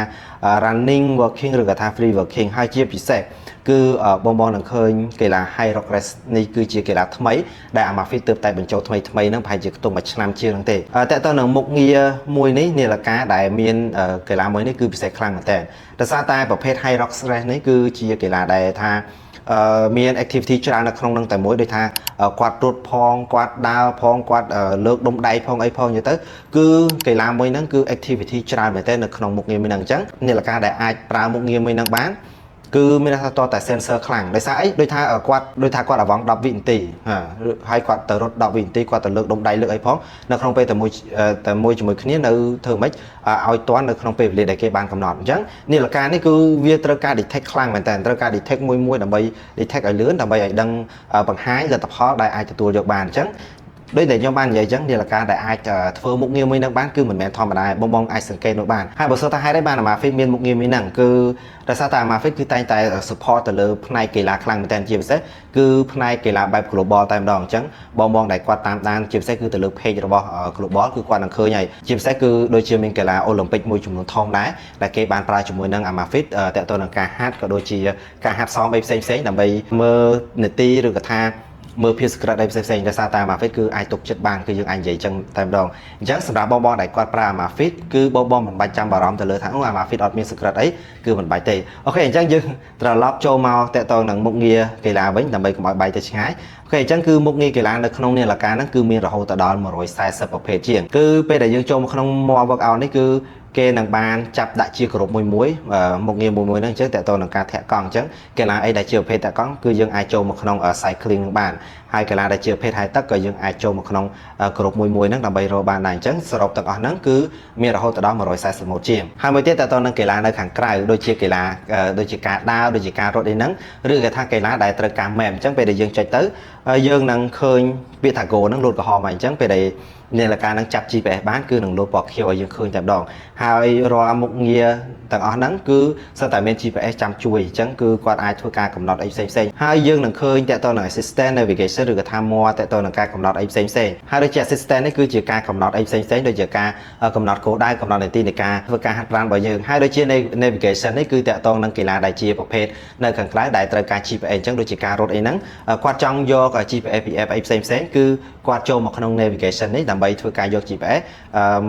running working ឬក៏ថា free working ហើយជាពិសេសគឺបងនឹងឃើញកីឡា High Rock Race នេះគឺជាកីឡាថ្មីដែល Amazfit ទើបតែបញ្ចូលថ្មីហ្នឹងប្រហែលជាខ្ទង់មួយឆ្នាំជាងហ្នឹងទេតទៅនៅមុខងារមួយនេះនាឡិកាដែលមានកីឡាមួយនេះគឺពិសេសខ្លាំងមែនតើដោយសារតែប្រភេទ High Rock Race នេះគឺជាកីឡាដែលថាមាន activity ច្រើននៅក្នុងនឹងតែមួយដូចថាគាត់រត់ផងគាត់ដើរផងគាត់លើកដុំដៃផងអីផងនិយាយទៅគឺកីឡាមួយហ្នឹងគឺ activity ច្រើនមែនតើនៅក្នុងមុខងារមួយហ្នឹងអញ្ចឹងនាឡិកាដែលអាចប្រើមុខងារមួយហ្នឹងបានគឺមានថាតតែ sensor ខ្លាំងដោយសារអីដូចថាគាត់អវង10វិនាទីហើយគាត់ទៅរត់10វិនាទីគាត់ទៅលើកដុំដៃលើកអីផងនៅក្នុងពេលតែមួយជាមួយគ្នានៅធ្វើម៉េចឲ្យទាន់នៅក្នុងពេលវេលាដែលគេបានកំណត់អញ្ចឹងនាឡិកានេះគឺវាត្រូវការ detect ខ្លាំងមែនតើត្រូវការ detect មួយដើម្បី detect ឲ្យលឿនដើម្បីឲ្យដឹងបង្ហាញលទ្ធផលដែលអាចទទួលយកបានអញ្ចឹងដោយតែខ្ញុំបាននិយាយអញ្ចឹងនាឡិកាដែលអាចធ្វើមុខងារមួយនឹងបានគឺមិនមែនធម្មតាបងអាចសង្កេតមើលបានហើយបើសិនថាហេតុអីបាន Amazfit មានមុខងារមួយហ្នឹងគឺដោយសារតែ Amazfit គឺតែងតែ support ទៅលើផ្នែកកីឡាខ្លាំងមែនតើជាពិសេសគឺផ្នែកកីឡាបែប global តែម្ដងអញ្ចឹងបងដែលគាត់តាមដានជាពិសេសគឺទៅលើ page របស់ global គឺគាត់នឹងឃើញហើយជាពិសេសគឺដូចជាមានកីឡាអូឡ িম্প ិកមួយចំនួនធំដែរដែលគេបានប្រើជាមួយនឹង Amazfit តើទៅនឹងការហាត់ក៏ដូចជាការហាត់សមផ្សេងដើម្បីមើលនីតិឬក៏ថាមើលភាពសក្តិអីផ្សេងៗដោយសារតែ Amazfit គឺអាចទុកចិត្តបានគឺយើងអាចនិយាយចឹងតែម្ដងអញ្ចឹងសម្រាប់បងដែលគាត់ប្រើ Amazfit គឺបងមិនបាច់ចាំបារម្ភទៅលើថាអូ Amazfit អត់មានសក្តិអីគឺមិនបាច់ទេអូខេអញ្ចឹងយើងត្រឡប់ចូលមកតទៅនឹងមុខងារកីឡាវិញដើម្បីកុំឲ្យបែកទៅឆ្ងាយអូខេអញ្ចឹងគឺមុខងារកីឡានៅក្នុងនាឡិកាហ្នឹងគឺមានរហូតដល់140ប្រភេទជាងគឺពេលដែលយើងចូលមកក្នុង More Workout នេះគឺគេនឹងបានចាប់ដាក់ជាក្រុមមួយមុខងារមួយហ្នឹងអញ្ចឹងតើតើនឹងការធាក់កង់អញ្ចឹងកីឡាអីដែលជាប្រភេទធាក់កង់គឺយើងអាចចូលមកក្នុង cycling នឹងបានហើយកីឡាដែលជាប្រភេទហែទឹកក៏យើងអាចចូលមកក្នុងក្រុមមួយហ្នឹងដើម្បីរកបានដែរអញ្ចឹងសរុបទាំងអស់ហ្នឹងគឺមានរហូតដល់141ជាងហើយមួយទៀតតើតើនឹងកីឡានៅខាងក្រៅដូចជាកីឡាដូចជាការដើរដូចជាការរត់អីហ្នឹងឬក៏ថាកីឡាដែលត្រូវការ map អញ្ចឹងពេលដែលយើងចុចទៅយើងនឹងឃើញពាក្យថា go ហ្នឹងលោតក្រហមហើយអញ្ចឹងពេលដែលនាឡិកានឹងចាប់ GPS បានគឺនឹងលោតពណ៌ខៀវឲ្យយើងឃើញតែម្ដងហើយរាល់មុខងារទាំងអស់ហ្នឹងគឺសិតតែមាន GPS ចាំជួយអញ្ចឹងគឺគាត់អាចធ្វើការកំណត់អីផ្សេងៗហើយយើងនឹងឃើញតើតើនឹង assistant navigation ឬក៏ថាmore តើតើនឹងការកំណត់អីផ្សេងៗហើយដូចជា assistant នេះគឺជាការកំណត់អីផ្សេងៗដូចជាការកំណត់គោលដៅកំណត់នីតិនៃការធ្វើការហាត់ប្រាណរបស់យើងហើយដូចជា navigation នេះគឺតើតើនឹងកីឡាដែលជាប្រភេទនៅខាងក្រៅដែលត្រូវការ GPS អញ្ចឹងដូចជាការរត់អីហ្នឹងគាត់ចង់យក GPS PF អីផ្សេងៗគឺ គាត់ចូលមកក្នុង navigation នេះដើម្បីធ្វើការយក GPS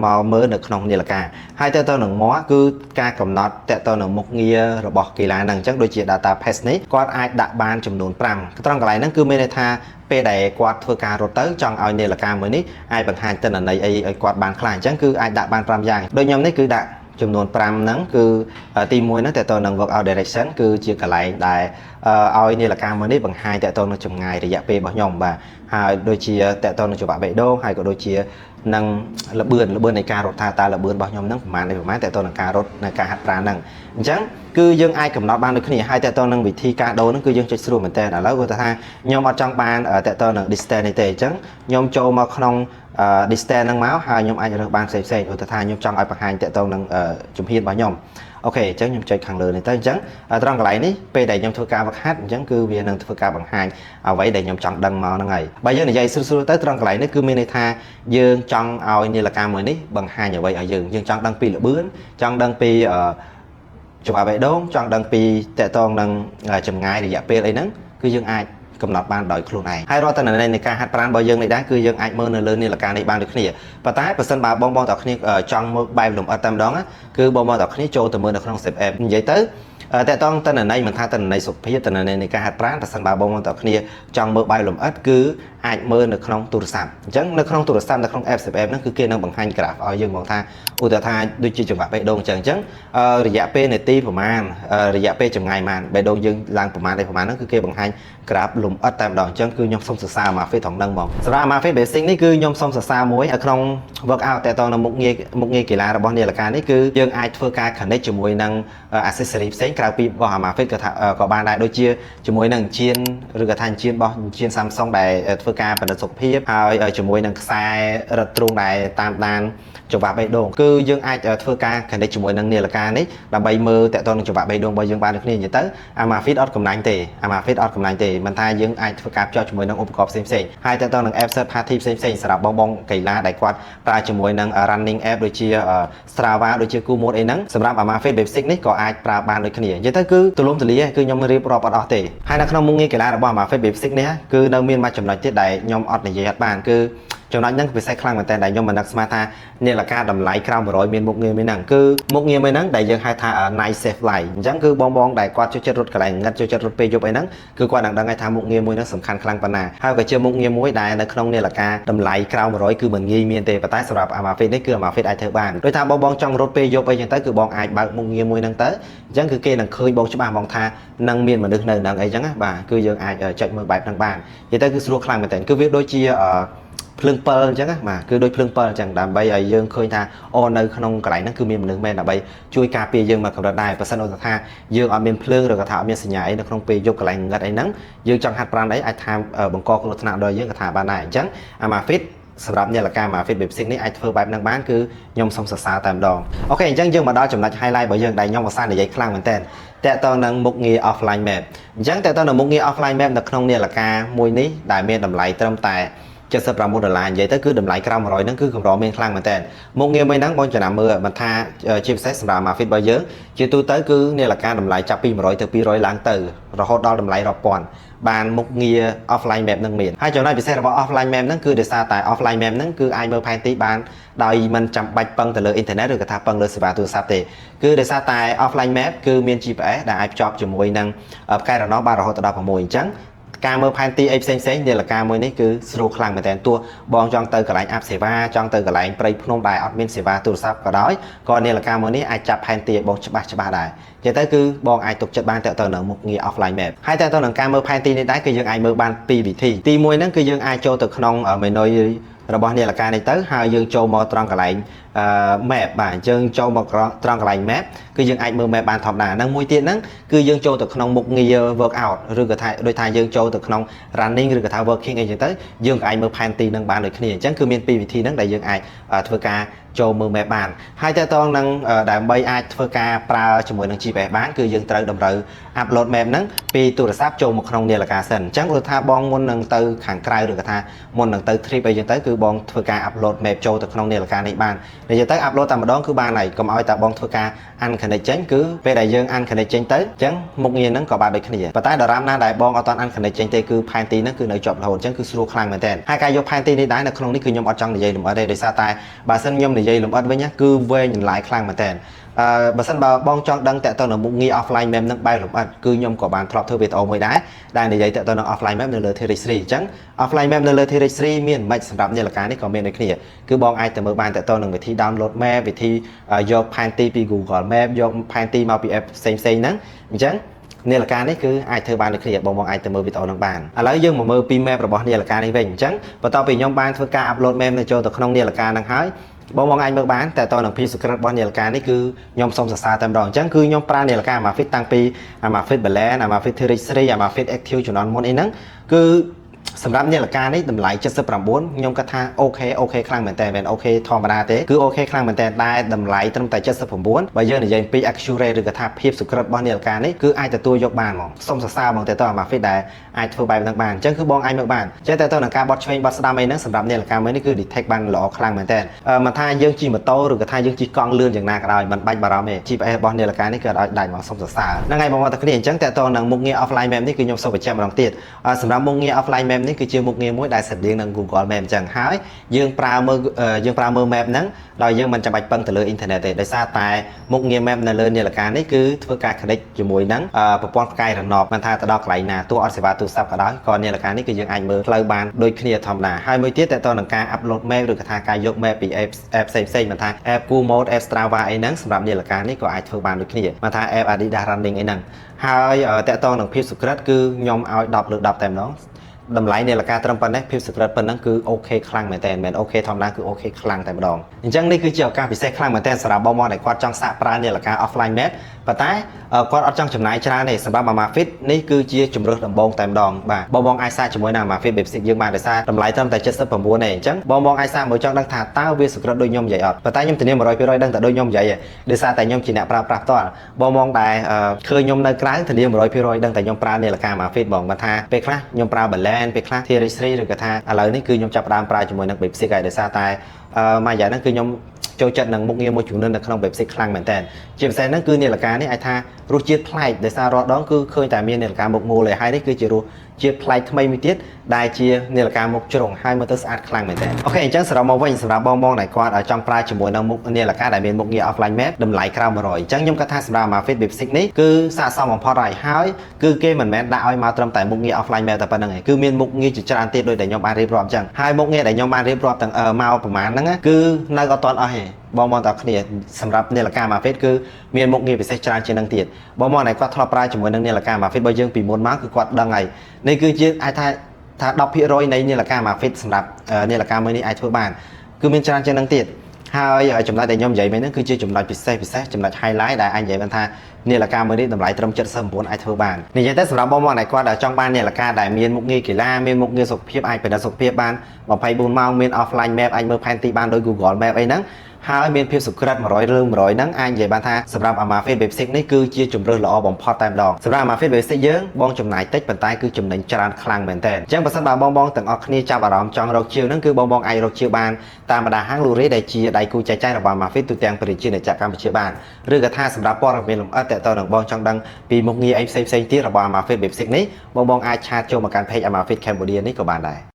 មកមើលនៅក្នុងនាឡិកាហើយតើតើនឹងមកគឺការកំណត់តើតើនឹងមុខងាររបស់កីឡាហ្នឹងអញ្ចឹងដូចជា data pass នេះគាត់អាចដាក់បានចំនួន5ត្រង់កន្លែងហ្នឹងគឺមានន័យថាពេលដែលគាត់ធ្វើការរត់ទៅចង់ឲ្យនាឡិកាមួយនេះអាចបង្ហាញទិន្នន័យអីឲ្យគាត់បានខ្លះអញ្ចឹងគឺអាចដាក់បាន5យ៉ាងដូចខ្ញុំនេះគឺដាក់ចំនួន5ហ្នឹងគឺទី1ហ្នឹងតើតើនឹង work out direction គឺជាកន្លែងដែលឲ្យនាឡិកាមួយនេះបង្ហាញតើតើនឹងចម្ងាយរយៈពេលរបស់ខ្ញុំបាទហើយដូចជាតើតើនឹងច្បាប់បេះដូងហើយក៏ដូចជានឹងលបឿននៃការរត់ថាតើលបឿនរបស់ខ្ញុំហ្នឹងប្រហែលតើតើនឹងការរត់នៅការហាត់ប្រាណហ្នឹងអញ្ចឹងគឺយើងអាចកំណត់បានដូចគ្នាហើយតើតើនឹងវិធីការដូរហ្នឹងគឺយើងចុចស្រួលមែនតើឥឡូវគាត់ថាខ្ញុំអត់ចង់បានតើតើនឹង distance នេះទេអញ្ចឹងខ្ញុំចូលមកក្នុងdistance ហ្នឹងមកហើយខ្ញុំអាចរើសបានផ្សេងៗឧទាហរណ៍ថាខ្ញុំចង់ឲ្យបង្ហាញតើតើនឹងជំហានរបស់ខ្ញុំអូខេអញ្ចឹងខ្ញុំចុចខាងលើនេះទៅអញ្ចឹងត្រង់កន្លែងនេះពេលដែលខ្ញុំធ្វើការវឹកហាត់អញ្ចឹងគឺវានឹងធ្វើការបង្ហាញអ្វីដែលខ្ញុំចង់ដឹងមកហ្នឹងហើយបើយើងនិយាយស្រួលៗទៅត្រង់កន្លែងនេះគឺមានន័យថាយើងចង់ឲ្យនាឡិកាមួយនេះបង្ហាញអ្វីឲ្យយើងចង់ដឹងពីល្បឿនចង់ដឹងពីច្បាប់បេះដូងចង់ដឹងពីតកតងនឹងចម្ងាយរយៈពេលអីហ្នឹងគឺយើងអាចកំណត់បានដោយខ្លួនឯងហើយរាល់ទិន្នន័យនៃការហាត់ប្រាណរបស់យើងនេះដែរគឺយើងអាចមើលនៅលើនាឡិកានេះបានដូចគ្នាប៉ុន្តែបើសិនបើបងតើគ្នាចង់មើលបែបលម្អិតតែម្ដងគឺបងតើគ្នាចូលទៅមើលនៅក្នុង Save App និយាយទៅតើតងទិន្នន័យមិនថាទិន្នន័យសុខភាពទិន្នន័យនៃការហាត់ប្រាណបើសិនបើបងតើគ្នាចង់មើលបែបលម្អិតគឺអាចមើលនៅក្នុងទូរស័ព្ទអញ្ចឹងនៅក្នុងទូរស័ព្ទនៅក្នុង App Save App ហ្នឹងគឺគេនឹងបង្ហាញ graph ឲ្យយើងមកថាឧទាហរណ៍ថាដូចជាចង្វាក់បេះដូងអញ្ចឹងរយៈពេលនាទីប្រហែលរយៈពេលចម្ងាយប៉ុន្មានបេះដូងយើងឡើងប្រហែលហ្នឹងគឺគេបង្ហាញ graph លម្អិតតែម្ដងអញ្ចឹងគឺខ្ញុំសូមសរសើរ Amazfit ត្រង់ហ្នឹងហ្មងសម្រាប់ Amazfit Basic នេះគឺខ្ញុំសូមសរសើរមួយនៅក្នុង workout តើតនៅមុខងារកីឡារបស់នាឡិកានេះគឺយើងអាចធ្វើការ connect ជាមួយនឹង accessory ផ្សេងក្រៅពីរបស់ Amazfit ក៏បានដែរដូចជាជាមួយនឹងជៀនឬក៏ថាជៀនរបស់ជៀន Samsung ដែលធ្វើការបណ្ឌិតសុខភាពហើយជាមួយនឹងខ្សែរឹតទ្រូងដែលតាមដានចង្វាក់បេះដូងគឺយើងអាចធ្វើការ connect ជាមួយនឹងនាឡិកានេះដើម្បីមើលតើតនឹងចង្វាក់បេះដូងរបស់យើងបានដូចគ្នានិយាយទៅ Amazfit អត់កំណាញ់ទេ Amazfit អត់កំណាញ់ទេមិនថាយើងអាចធ្វើការភ្ជាប់ជាមួយនឹងឧបករណ៍ផ្សេងៗហើយតើតនឹង app third party ផ្សេងៗសម្រាប់បងកីឡាដែលគាត់ប្រើជាមួយនឹង running app ដូចជា Strava ដូចជា Komoot អីហ្នឹងសម្រាប់ Amazfit Basic នេះក៏អាចប្រើបានដូចគ្នានិយាយទៅគឺទូលំទូលាយគឺខ្ញុំរៀបរាប់អត់អស់ទេហើយនៅក្នុងមុខងារកីឡារបស់ Amazfit Basic នេះគឺនៅមានមួយចំណុចទៀតដែលខ្ញុំអត់និយាយអត់បានគឺចំណុចហ្នឹងពិសេសខ្លាំងមែនតើដែលខ្ញុំមិននឹកស្មានថានាឡិកាតម្លៃក្រោម100មានមុខងារមួយហ្នឹងគឺមុខងារមួយហ្នឹងដែលយើងហៅថា Night Safe Life អញ្ចឹងគឺបងដែលគាត់ចូលចិត្តរត់កន្លែងងឹតចូលចិត្តរត់ពេលយប់អីហ្នឹងគឺគាត់នឹងដឹងថាមុខងារមួយហ្នឹងសំខាន់ខ្លាំងប៉ុណ្ណាហើយក៏ជាមុខងារមួយដែលនៅក្នុងនាឡិកាតម្លៃក្រោម100គឺមិនងាយមានទេប៉ុន្តែសម្រាប់ Amazfit នេះគឺ Amazfit អាចធ្វើបានដូចថាបងចង់រត់ពេលយប់អីចឹងទៅគឺបងអាចបើកមុខងារមួយហ្នឹងទៅអញ្ចឹងគឺគេនឹងឃើញបងច្បាស់បងថានឹងមានមនុស្សនៅហ្នឹងអីចឹងណាបាទគឺយើងអាចចុចមើលបែបហ្នឹងបាននិយាយទៅគឺស្រួលខ្លាំងមែនតើគឺវាដូចជាភ្លើងពិលអញ្ចឹងណាបាទគឺដូចភ្លើងពិលអញ្ចឹងដើម្បីឲ្យយើងឃើញថាអូនៅក្នុងកន្លែងហ្នឹងគឺមានមនុស្សមែនដើម្បីជួយការពារយើងមកកម្រិតដែរបើសិនឧទាហរណ៍ថាយើងអត់មានភ្លើងឬក៏ថាអត់មានសញ្ញាអីនៅក្នុងពេលយប់កន្លែងងឹតអីហ្នឹងយើងចង់ហាត់ប្រាណអីអាចថាបង្កគ្រោះថ្នាក់ដល់យើងក៏ថាបានដែរអញ្ចឹង Amazfit សម្រាប់នាឡិកា Amazfit Basic នេះអាចធ្វើបែបហ្នឹងបានគឺខ្ញុំសូមសរសើរតែម្ដងអូខេអញ្ចឹងយើងមកដល់ចំណុច highlight របស់យើងដែលខ្ញុំឧស្សាហ៍និយាយខ្លាំងមែនតើតើតើនឹងមុខងារ offline map អញ្ចឹងតើតើនៅមុខងារ offline map នៅក្នុងនាឡិកាមួយនេះដែលមានតម្លៃត្រឹមតែ$79និយាយទៅគឺតម្លៃក្រោម100ហ្នឹងគឺកម្រមានខ្លាំងមែនតើមុខងារមួយហ្នឹងបងចំណាំមើលមិនថាជាពិសេសសម្រាប់ Amazfit របស់យើងជាទូទៅគឺនាឡិកាតម្លៃចាប់ពី100ទៅ200ឡើងទៅរហូតដល់តម្លៃរាប់ពាន់បានមុខងារ offline map ហ្នឹងមានហើយចំណុចពិសេសរបស់ offline map ហ្នឹងគឺដោយសារតែ offline map ហ្នឹងគឺអាចមើលផែនទីបានដោយមិនចាំបាច់ពឹងទៅលើអ៊ីនធឺណិតឬក៏ថាពឹងលើសេវាទូរស័ព្ទទេគឺដោយសារតែ offline map គឺមាន GPS ដែលអាចភ្ជាប់ជាមួយនឹងផ្កាយរណបបានរហូតដល់6អញ្ចឹងការមើលផែនទីអីផ្សេងនាឡិកាមួយនេះគឺស្រួលខ្លាំងមែនតើទោះបងចង់ទៅកន្លែងអាប់សេវាចង់ទៅកន្លែងព្រៃភ្នំដែលអត់មានសេវាទូរស័ព្ទក៏ដោយក៏នាឡិកាមួយនេះអាចចាប់ផែនទីឲ្យបងច្បាស់ដែរនិយាយទៅគឺបងអាចទុកចិត្តបានទៅនឹងមុខងារ offline map ហើយទៅនឹងការមើលផែនទីនេះដែរគឺយើងអាចមើលបានពីរវិធីទី1ហ្នឹងគឺយើងអាចចូលទៅក្នុង menu របស់នាឡិកានេះទៅហើយយើងចូលមកត្រង់កន្លែងmap បាទយើងចូលមកត្រង់កន្លែង map គឺយើងអាចមើល map បានធម្មតាហ្នឹងមួយទៀតហ្នឹងគឺយើងចូលទៅក្នុងមុខងារ workout ឬក៏ថាដូចថាយើងចូលទៅក្នុង running ឬក៏ថា working អីចឹងទៅយើងក៏អាចមើលផែនទីហ្នឹងបានដូចគ្នាអញ្ចឹងគឺមានពីរវិធីហ្នឹងដែលយើងអាចធ្វើការចូលមើល map បានហើយតើតើនឹងដើម្បីអាចធ្វើការប្រើជាមួយនឹង GPS បានគឺយើងត្រូវតម្រូវ upload map ហ្នឹងពីទូរស័ព្ទចូលមកក្នុងនាឡិកាសិនអញ្ចឹងព្រោះថាបងមុននឹងទៅខាងក្រៅឬក៏ថាមុននឹងទៅ trip អីចឹងទៅគឺបងធ្វើការ upload map ចូលទៅក្នុងនាឡិកានេះបាន និយាយទៅ upload តែម្ដងគឺបានហើយកុំឲ្យតែបងធ្វើការ unconnect ចេញគឺពេលដែលយើង unconnect ចេញទៅអញ្ចឹងមុខងារហ្នឹងក៏បានដូចគ្នាប៉ុន្តែដរាបណាដែលបងអត់ទាន់ unconnect ចេញទេគឺផែនទីហ្នឹងគឺនៅជាប់រហូតអញ្ចឹងគឺស្រួលខ្លាំងមែនតើហើយការយកផែនទីនេះដែរនៅក្នុងនេះគឺខ្ញុំអត់ចង់និយាយលម្អិតទេដោយសារតែបើសិនខ្ញុំនិយាយលម្អិតវិញគឺវែងចម្លាយខ្លាំងមែនតើបើសិនបើបងចង់ដឹងតើតើនៅមុខងារ offline map នឹងបែបលម្អិតគឺខ្ញុំក៏បានធ្លាប់ធ្វើវីដេអូមួយដែរដែលនិយាយតើតើនៅ offline map នៅលើ Theory 3អញ្ចឹង offline map នៅលើ Theory 3មានមិនសម្រាប់នាឡិកានេះក៏មានដូចគ្នាគឺបងអាចទៅមើលបានតើតើនឹងវិធី download map វិធីយកផែនទីពី Google Map យកផែនទីមកពី app ផ្សេងៗហ្នឹងអញ្ចឹងនាឡិកានេះគឺអាចធ្វើបានដូចគ្នាបងអាចទៅមើលវីដេអូហ្នឹងបានឥឡូវយើងមកមើលពី map របស់នាឡិកានេះវិញអញ្ចឹងបន្ទាប់ពីខ្ញុំបានធ្វើការ upload map ទៅចូលទៅក្នុងនាឡិកាហ្នឹងហើយបងអាចមើលបានតែតើនឹងភាព secret របស់នាឡិកានេះគឺខ្ញុំសូមសរសើរតែម្ដងអញ្ចឹងគឺខ្ញុំប្រើនាឡិកា Amazfit តាំងពី Amazfit Balance Amazfit Theory 3 Amazfit Active ជំនាន់មុនអីហ្នឹងគឺសម្រាប់នាឡិកានេះតម្លៃ79ខ្ញុំគិតថាអូខេខ្លាំងមែនតើមិនអូខេធម្មតាទេគឺអូខេខ្លាំងមែនតើតែតម្លៃត្រឹមតែ79បើយើងនិយាយពី accurate ឬក៏ថាភាព secret របស់នាឡិកានេះគឺអាចទទួលយកបានហ្មងសូមសរសើរហ្មងតើតើ Amazfit ដែលអាចធ្វើបែបហ្នឹងបានអញ្ចឹងគឺបងអាចមើលបានអញ្ចឹងតើតើនឹងការបត់ឆ្វេងបត់ស្ដាំអីហ្នឹងសម្រាប់នាឡិកាមួយនេះគឺ detect បានល្អខ្លាំងមែនតើមិនថាយើងជិះម៉ូតូឬក៏ថាយើងជិះកង់លឿនយ៉ាងណាក៏ដោយមិនបាច់បារម្ភទេ GPS របស់នាឡិកានេះគឺឲ្យដាច់មកសូមសរសើរហ្នឹងហើយបងប្អូនទាំងគ្នាអញ្ចឹងតើតើនឹងមុខងារ offline map នេះគឺខ្ញុំសូមបញ្ជាក់ម្ដងទៀតសម្រាប់មុខងារ offline map នេះគឺជាមុខងារមួយដែលស្តីងនឹង Google Map អញ្ចឹងហើយយើងប្រើមើល map ហ្នឹងដោយយើងមិនចាំបាច់ពឹងទៅលើ internet ទេដោយសារតែមុខងារ map នៅលើនាឡិកានេះគឺធ្វើការ connect ជាមួយនឹងប្រព័ន្ធផ្កាយរណបមិនថាទៅដល់កន្លែងណាទោះអត់សេវាទូរស័ព្ទក៏ដោយក៏នាឡិកានេះគឺយើងអាចមើលផ្លូវបានដូចគ្នាធម្មតាហើយមួយទៀតតើតើនឹងការ upload map ឬក៏ថាការយក map ពី app ផ្សេងមិនថា app Kumo app Strava អីហ្នឹងសម្រាប់នាឡិកានេះក៏អាចធ្វើបានដូចគ្នាមិនថា app Adidas Running អីហ្នឹងហើយតើតើនឹងភាព secret គឺខ្ញុំឲ្យ10លើ10តែម្ដងតម្លៃនាឡិកាត្រឹមប៉ុណ្ណេះភាព secret ប៉ុណ្ណឹងគឺអូខេខ្លាំងមែនតើមិនមែនអូខេធម្មតាគឺអូខេខ្លាំងតែម្ដងអញ្ចឹងនេះគឺជាឱកាសពិសេសខ្លាំងមែនតើសម្រាប់បងដែលគាត់ចង់សាកប្រើនាឡិកា offline map ប៉ុន្តែគាត់អត់ចង់ចំណាយច្រើនទេសម្រាប់ Amazfit នេះគឺជាជំរើសដំបូងតែម្ដងបាទបងអាចសាកជាមួយនឹង Amazfit Basic យើងបានដោយសារតម្លៃត្រឹមតែ79ទេអញ្ចឹងបងអាចសាកមកចង់ដឹងថាតើវា secret ដូចខ្ញុំនិយាយអត់ប៉ុន្តែខ្ញុំធានា 100% ដឹងតែដូចខ្ញុំនិយាយដោយសារតែខ្ញុំជាអ្នកប្រើប្រាស់ផ្ទាល់បងដែលឃើញខ្ញុំនៅក្រៅធានា 100% ដឹងតែខ្ញុំប្រើនាឡិកា Amazfit បងមិនថាពេលខ្លះខ្ញុំប្រើ Balance ពេលខ្លះ Theory 3ឬក៏ថាឥឡូវនេះគឺខ្ញុំចាប់ផ្ដើមប្រើជាមួយនឹង Basic ហើយដោយសារតែមួយយ៉ាងហ្នឹងគឺខ្ញុំចូលចិត្តនឹងមុខងារមួយចំនួននៅក្នុង Basic ខ្លាំងមែនតើជាពិសេសហ្នឹងគឺនាឡិកានេះអាចថារសជាតិប្លែកដោយសាររាល់ដងគឺឃើញតែមាននាឡិកាមុខមូលហើយនេះគឺជារសជាតិប្លែកថ្មីមួយទៀតដែលជានាឡិកាមុខជ្រុងហើយមើលទៅស្អាតខ្លាំងមែនតើអូខេអញ្ចឹងសរុបមកវិញសម្រាប់បងដែលគាត់ចង់ប្រើជាមួយនឹងមុខនាឡិកាដែលមានមុខងារ offline map តម្លៃក្រោម100អញ្ចឹងខ្ញុំគាត់ថាសម្រាប់ Amazfit Basic នេះគឺស័ក្តិសមបំផុតហើយគឺគេមិនមែនដាក់ឲ្យមកត្រឹមតែមុខងារ offline map តែប៉ុណ្្នឹងឯងគឺមានមុខងារជាច្រើនទៀតដូចដែលខ្ញុំបានរៀបរាប់អញ្ចឹងហើយមុខងារដែលខ្ញុំបានរៀបរាប់ទាំងមកប្រហែលហ្នឹងគឺនៅអត់ទាន់អស់ទេបងទាំងគ្នាសម្រាប់នាឡិកា Amazfit គឺមានមុខងារពិសេសច្រើនជាងនឹងទៀតបងដែលគាត់ធ្លាប់ប្រើជាមួយនឹងនាឡិកា Amazfit បើយើងពីមុនមកគឺគាត់ដឹងហើយនេះគឺជាអាចថា10% នៃនាឡិកា Amazfit សម្រាប់នាឡិកាមួយនេះអាចធ្វើបានគឺមានច្រើនជាងនឹងទៀតហើយចំណុចដែលខ្ញុំនិយាយមិញហ្នឹងគឺជាចំណុចពិសេសចំណុច highlight ដែលអាចនិយាយបានថានាឡិកាមួយនេះតម្លៃត្រឹម79អាចធ្វើបាននិយាយទៅសម្រាប់បងដែលគាត់ចង់បាននាឡិកាដែលមានមុខងារកីឡាមានមុខងារសុខភាពអាចពិនិត្យសុខភាពបាន24ម៉ោងមាន offline map អាចមើលផែនទីបានដោយ Google Map អីហ្នឹងហើយមានភាពសុក្រិត100រឿង100ហ្នឹងអាចនិយាយបានថាសម្រាប់ Amazfit Basic នេះគឺជាជម្រើសល្អបំផុតតែម្ដងសម្រាប់ Amazfit Basic យើងបងចំណាយតិចប៉ុន្តែគឺចំណេញច្រើនខ្លាំងមែនតើអញ្ចឹងបើសិនបើបងទាំងអស់គ្នាចាប់អារម្មណ៍ចង់រកជាវហ្នឹងគឺបងអាចរកជាវបានតាមបណ្ដាហាងលូរេដែលជាដៃគូចែកចាយរបស់ Amazfit ទូទាំងប្រជាជាតិកម្ពុជាបានឬក៏ថាសម្រាប់ព័ត៌មានលម្អិតតើនឹងបងចង់ដឹងពីមុខងារអីផ្សេងទៀតរបស់ Amazfit Basic នេះបងអាចឆាតចូលមកកាន់ page Amazfit Cambodia នេះក៏បានដែរ